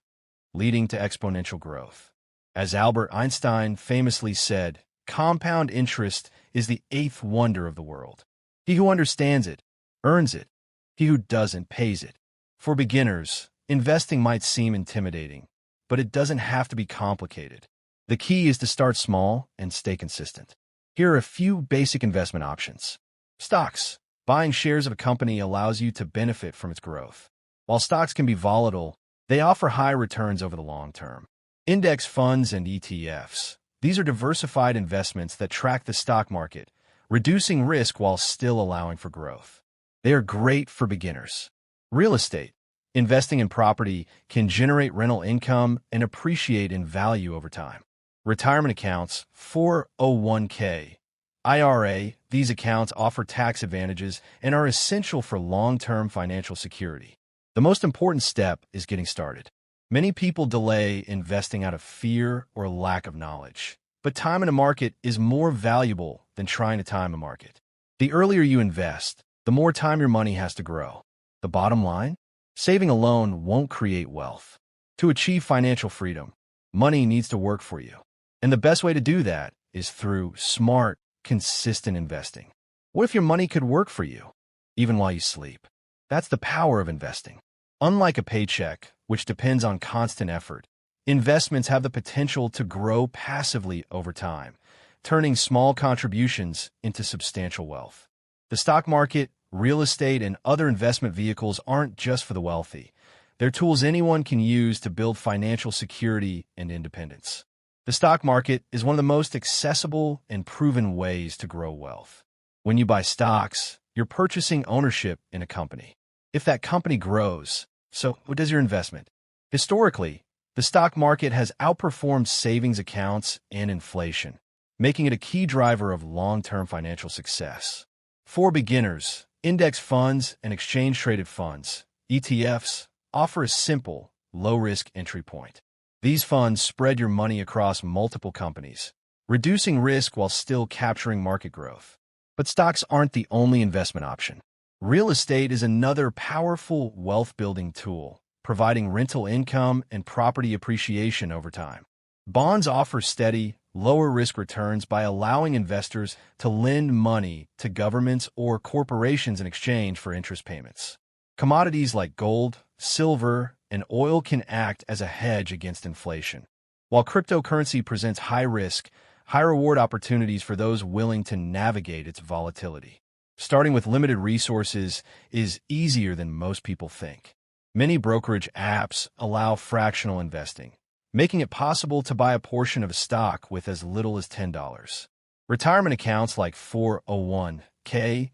leading to exponential growth. As Albert Einstein famously said, compound interest is the eighth wonder of the world. He who understands it, earns it. He who doesn't, pays it. For beginners, investing might seem intimidating, but it doesn't have to be complicated. The key is to start small and stay consistent. Here are a few basic investment options. Stocks. Buying shares of a company allows you to benefit from its growth. While stocks can be volatile, they offer high returns over the long term. Index funds and ETFs. These are diversified investments that track the stock market, reducing risk while still allowing for growth. They are great for beginners. Real estate. Investing in property can generate rental income and appreciate in value over time. Retirement accounts, 401k, IRA, these accounts offer tax advantages and are essential for long-term financial security. The most important step is getting started. Many people delay investing out of fear or lack of knowledge, but time in a market is more valuable than trying to time a market. The earlier you invest, the more time your money has to grow. The bottom line? Saving alone won't create wealth. To achieve financial freedom, money needs to work for you. And the best way to do that is through smart, consistent investing. What if your money could work for you, even while you sleep? That's the power of investing. Unlike a paycheck, which depends on constant effort, investments have the potential to grow passively over time, turning small contributions into substantial wealth. The stock market, real estate, and other investment vehicles aren't just for the wealthy. They're tools anyone can use to build financial security and independence. The stock market is one of the most accessible and proven ways to grow wealth. When you buy stocks, you're purchasing ownership in a company. If that company grows, so does your investment. Historically, the stock market has outperformed savings accounts and inflation, making it a key driver of long-term financial success. For beginners, index funds and exchange-traded funds, ETFs, offer a simple, low-risk entry point. These funds spread your money across multiple companies, reducing risk while still capturing market growth. But stocks aren't the only investment option. Real estate is another powerful wealth-building tool, providing rental income and property appreciation over time. Bonds offer steady, lower-risk returns by allowing investors to lend money to governments or corporations in exchange for interest payments. Commodities like gold, silver, and oil can act as a hedge against inflation. While cryptocurrency presents high risk, high reward opportunities for those willing to navigate its volatility. Starting with limited resources is easier than most people think. Many brokerage apps allow fractional investing, making it possible to buy a portion of a stock with as little as $10. Retirement accounts like 401k,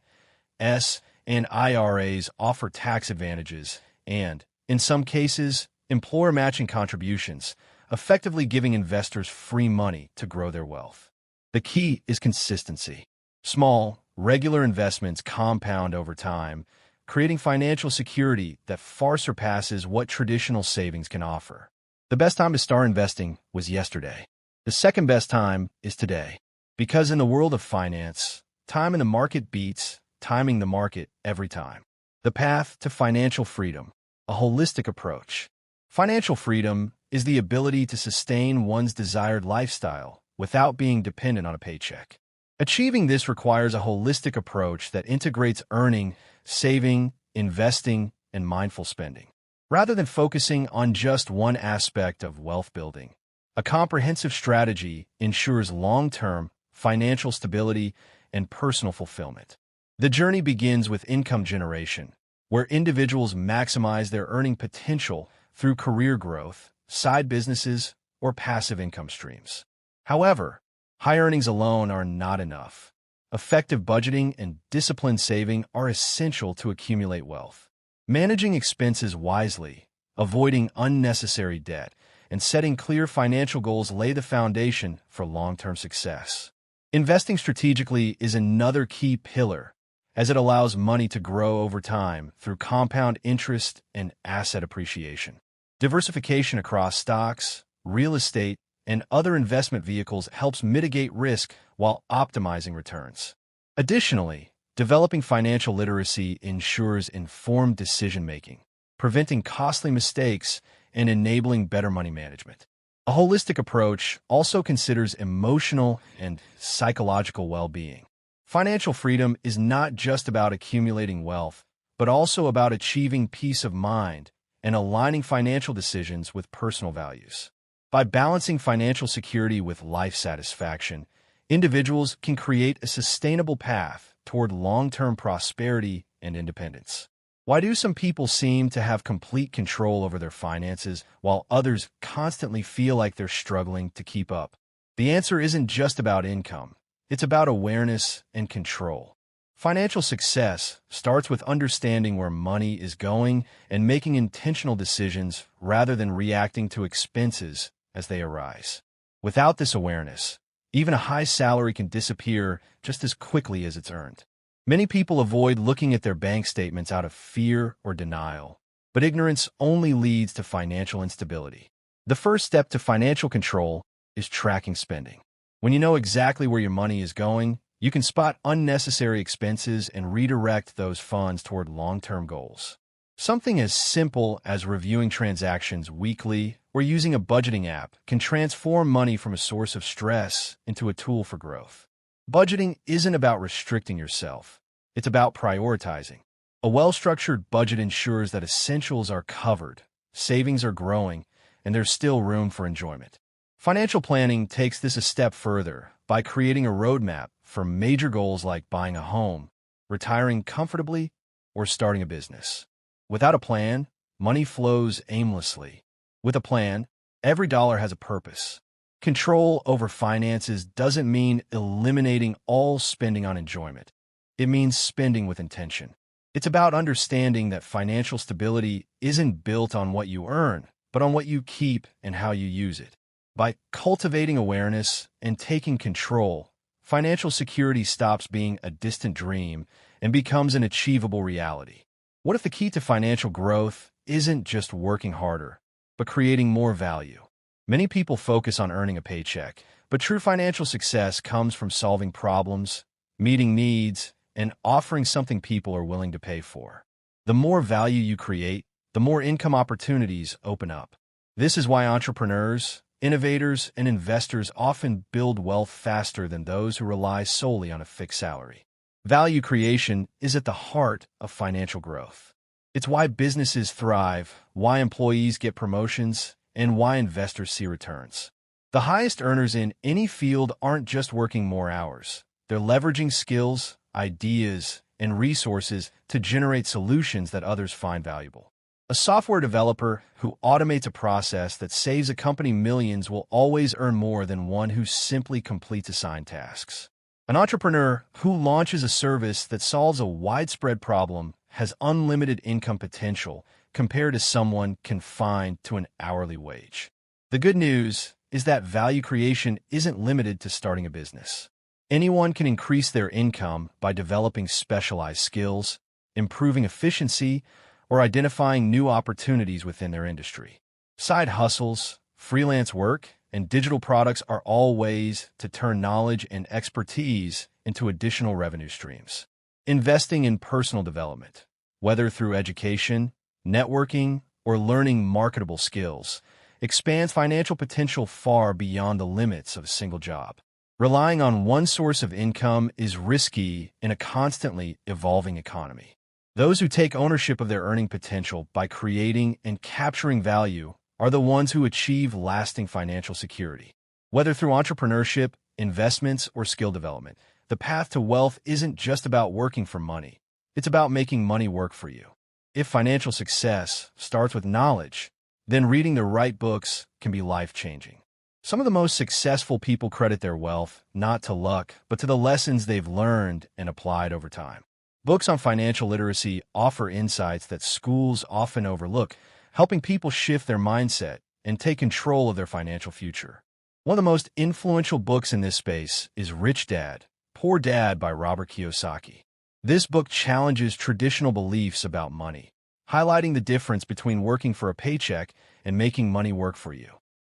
and IRAs offer tax advantages and, in some cases, employer matching contributions, effectively giving investors free money to grow their wealth. The key is consistency. Small, regular investments compound over time, creating financial security that far surpasses what traditional savings can offer. The best time to start investing was yesterday. The second best time is today. Because in the world of finance, time in the market beats timing the market every time. The path to financial freedom, a holistic approach. Financial freedom is the ability to sustain one's desired lifestyle without being dependent on a paycheck. Achieving this requires a holistic approach that integrates earning, saving, investing, and mindful spending. Rather than focusing on just one aspect of wealth building, a comprehensive strategy ensures long-term financial stability and personal fulfillment. The journey begins with income generation, where individuals maximize their earning potential through career growth, side businesses, or passive income streams. However, high earnings alone are not enough. Effective budgeting and disciplined saving are essential to accumulate wealth. Managing expenses wisely, avoiding unnecessary debt, and setting clear financial goals lay the foundation for long-term success. Investing strategically is another key pillar, as it allows money to grow over time through compound interest and asset appreciation. Diversification across stocks, real estate, and other investment vehicles helps mitigate risk while optimizing returns. Additionally, developing financial literacy ensures informed decision-making, preventing costly mistakes and enabling better money management. A holistic approach also considers emotional and psychological well-being. Financial freedom is not just about accumulating wealth, but also about achieving peace of mind and aligning financial decisions with personal values. By balancing financial security with life satisfaction, individuals can create a sustainable path toward long-term prosperity and independence. Why do some people seem to have complete control over their finances while others constantly feel like they're struggling to keep up? The answer isn't just about income. It's about awareness and control. Financial success starts with understanding where money is going and making intentional decisions rather than reacting to expenses as they arise. Without this awareness, even a high salary can disappear just as quickly as it's earned. Many people avoid looking at their bank statements out of fear or denial, but ignorance only leads to financial instability. The first step to financial control is tracking spending. When you know exactly where your money is going, you can spot unnecessary expenses and redirect those funds toward long-term goals. Something as simple as reviewing transactions weekly or using a budgeting app can transform money from a source of stress into a tool for growth. Budgeting isn't about restricting yourself. It's about prioritizing. A well-structured budget ensures that essentials are covered, savings are growing, and there's still room for enjoyment. Financial planning takes this a step further by creating a roadmap for major goals like buying a home, retiring comfortably, or starting a business. Without a plan, money flows aimlessly. With a plan, every dollar has a purpose. Control over finances doesn't mean eliminating all spending on enjoyment. It means spending with intention. It's about understanding that financial stability isn't built on what you earn, but on what you keep and how you use it. By cultivating awareness and taking control, financial security stops being a distant dream and becomes an achievable reality. What if the key to financial growth isn't just working harder, but creating more value? Many people focus on earning a paycheck, but true financial success comes from solving problems, meeting needs, and offering something people are willing to pay for. The more value you create, the more income opportunities open up. This is why entrepreneurs, innovators, and investors often build wealth faster than those who rely solely on a fixed salary. Value creation is at the heart of financial growth. It's why businesses thrive, why employees get promotions, and why investors see returns. The highest earners in any field aren't just working more hours. They're leveraging skills, ideas, and resources to generate solutions that others find valuable. A software developer who automates a process that saves a company millions will always earn more than one who simply completes assigned tasks. An entrepreneur who launches a service that solves a widespread problem has unlimited income potential compared to someone confined to an hourly wage. The good news is that value creation isn't limited to starting a business. Anyone can increase their income by developing specialized skills, improving efficiency, or identifying new opportunities within their industry. Side hustles, freelance work, and digital products are all ways to turn knowledge and expertise into additional revenue streams. Investing in personal development, whether through education, networking, or learning marketable skills, expands financial potential far beyond the limits of a single job. Relying on one source of income is risky in a constantly evolving economy. Those who take ownership of their earning potential by creating and capturing value are the ones who achieve lasting financial security. Whether through entrepreneurship, investments, or skill development, the path to wealth isn't just about working for money. It's about making money work for you. If financial success starts with knowledge, then reading the right books can be life-changing. Some of the most successful people credit their wealth not to luck, but to the lessons they've learned and applied over time. Books on financial literacy offer insights that schools often overlook, helping people shift their mindset and take control of their financial future. One of the most influential books in this space is Rich Dad, Poor Dad by Robert Kiyosaki. This book challenges traditional beliefs about money, highlighting the difference between working for a paycheck and making money work for you.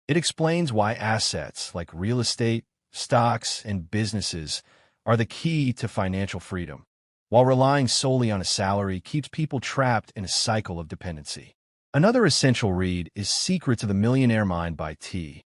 It explains why assets like real estate, stocks, and businesses are the key to financial freedom, while relying solely on a salary keeps people trapped in a cycle of dependency. Another essential read is Secrets of the Millionaire Mind by T.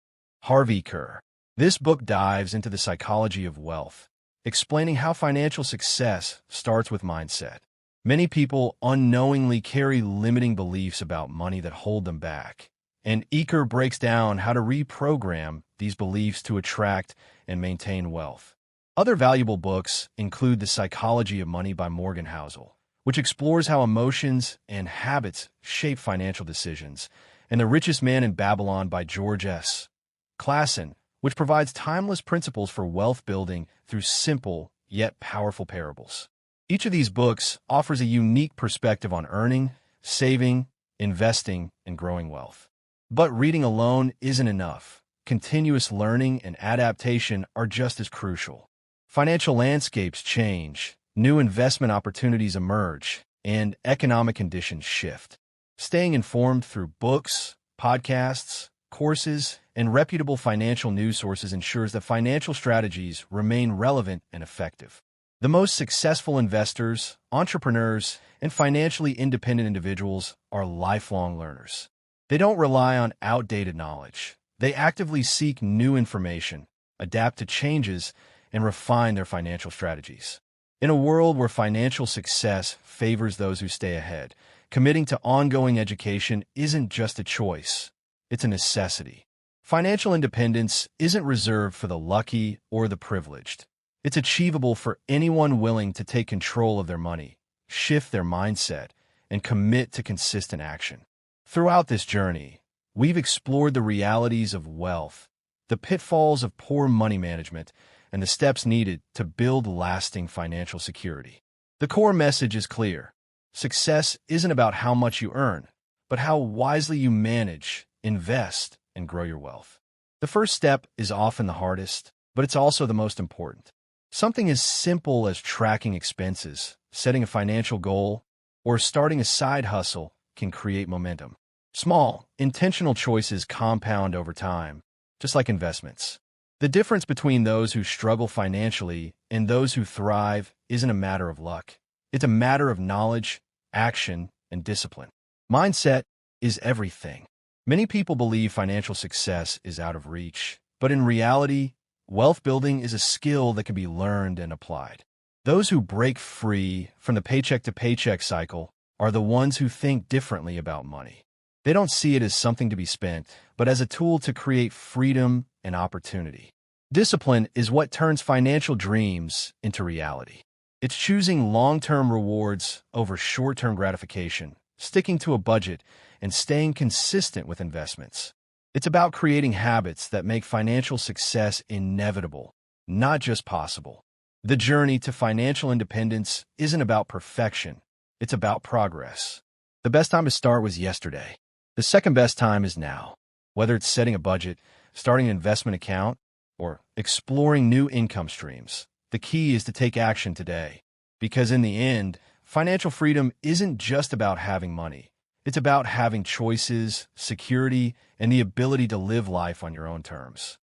Harvey Kerr. This book dives into the psychology of wealth, explaining how financial success starts with mindset. Many people unknowingly carry limiting beliefs about money that hold them back, and Kerr breaks down how to reprogram these beliefs to attract and maintain wealth. Other valuable books include The Psychology of Money by Morgan Housel, which explores how emotions and habits shape financial decisions, and The Richest Man in Babylon by George S. Clason, which provides timeless principles for wealth building through simple yet powerful parables. Each of these books offers a unique perspective on earning, saving, investing, and growing wealth. But reading alone isn't enough. Continuous learning and adaptation are just as crucial. Financial landscapes change, new investment opportunities emerge, and economic conditions shift. Staying informed through books, podcasts, courses, and reputable financial news sources ensures that financial strategies remain relevant and effective. The most successful investors, entrepreneurs, and financially independent individuals are lifelong learners. They don't rely on outdated knowledge. They actively seek new information, adapt to changes, and refine their financial strategies. In a world where financial success favors those who stay ahead, committing to ongoing education isn't just a choice, it's a necessity. Financial independence isn't reserved for the lucky or the privileged. It's achievable for anyone willing to take control of their money, shift their mindset, and commit to consistent action. Throughout this journey, we've explored the realities of wealth, the pitfalls of poor money management, and the steps needed to build lasting financial security. The core message is clear. Success isn't about how much you earn, but how wisely you manage, invest, and grow your wealth. The first step is often the hardest, but it's also the most important. Something as simple as tracking expenses, setting a financial goal, or starting a side hustle can create momentum. Small, intentional choices compound over time, just like investments. The difference between those who struggle financially and those who thrive isn't a matter of luck. It's a matter of knowledge, action, and discipline. Mindset is everything. Many people believe financial success is out of reach, but in reality, wealth building is a skill that can be learned and applied. Those who break free from the paycheck-to-paycheck cycle are the ones who think differently about money. They don't see it as something to be spent, but as a tool to create freedom and opportunity. Discipline is what turns financial dreams into reality. It's choosing long-term rewards over short-term gratification, sticking to a budget, and staying consistent with investments. It's about creating habits that make financial success inevitable, not just possible. The journey to financial independence isn't about perfection, it's about progress. The best time to start was yesterday. The second best time is now. Whether it's setting a budget, starting an investment account, or exploring new income streams, the key is to take action today. Because in the end, financial freedom isn't just about having money. It's about having choices, security, and the ability to live life on your own terms.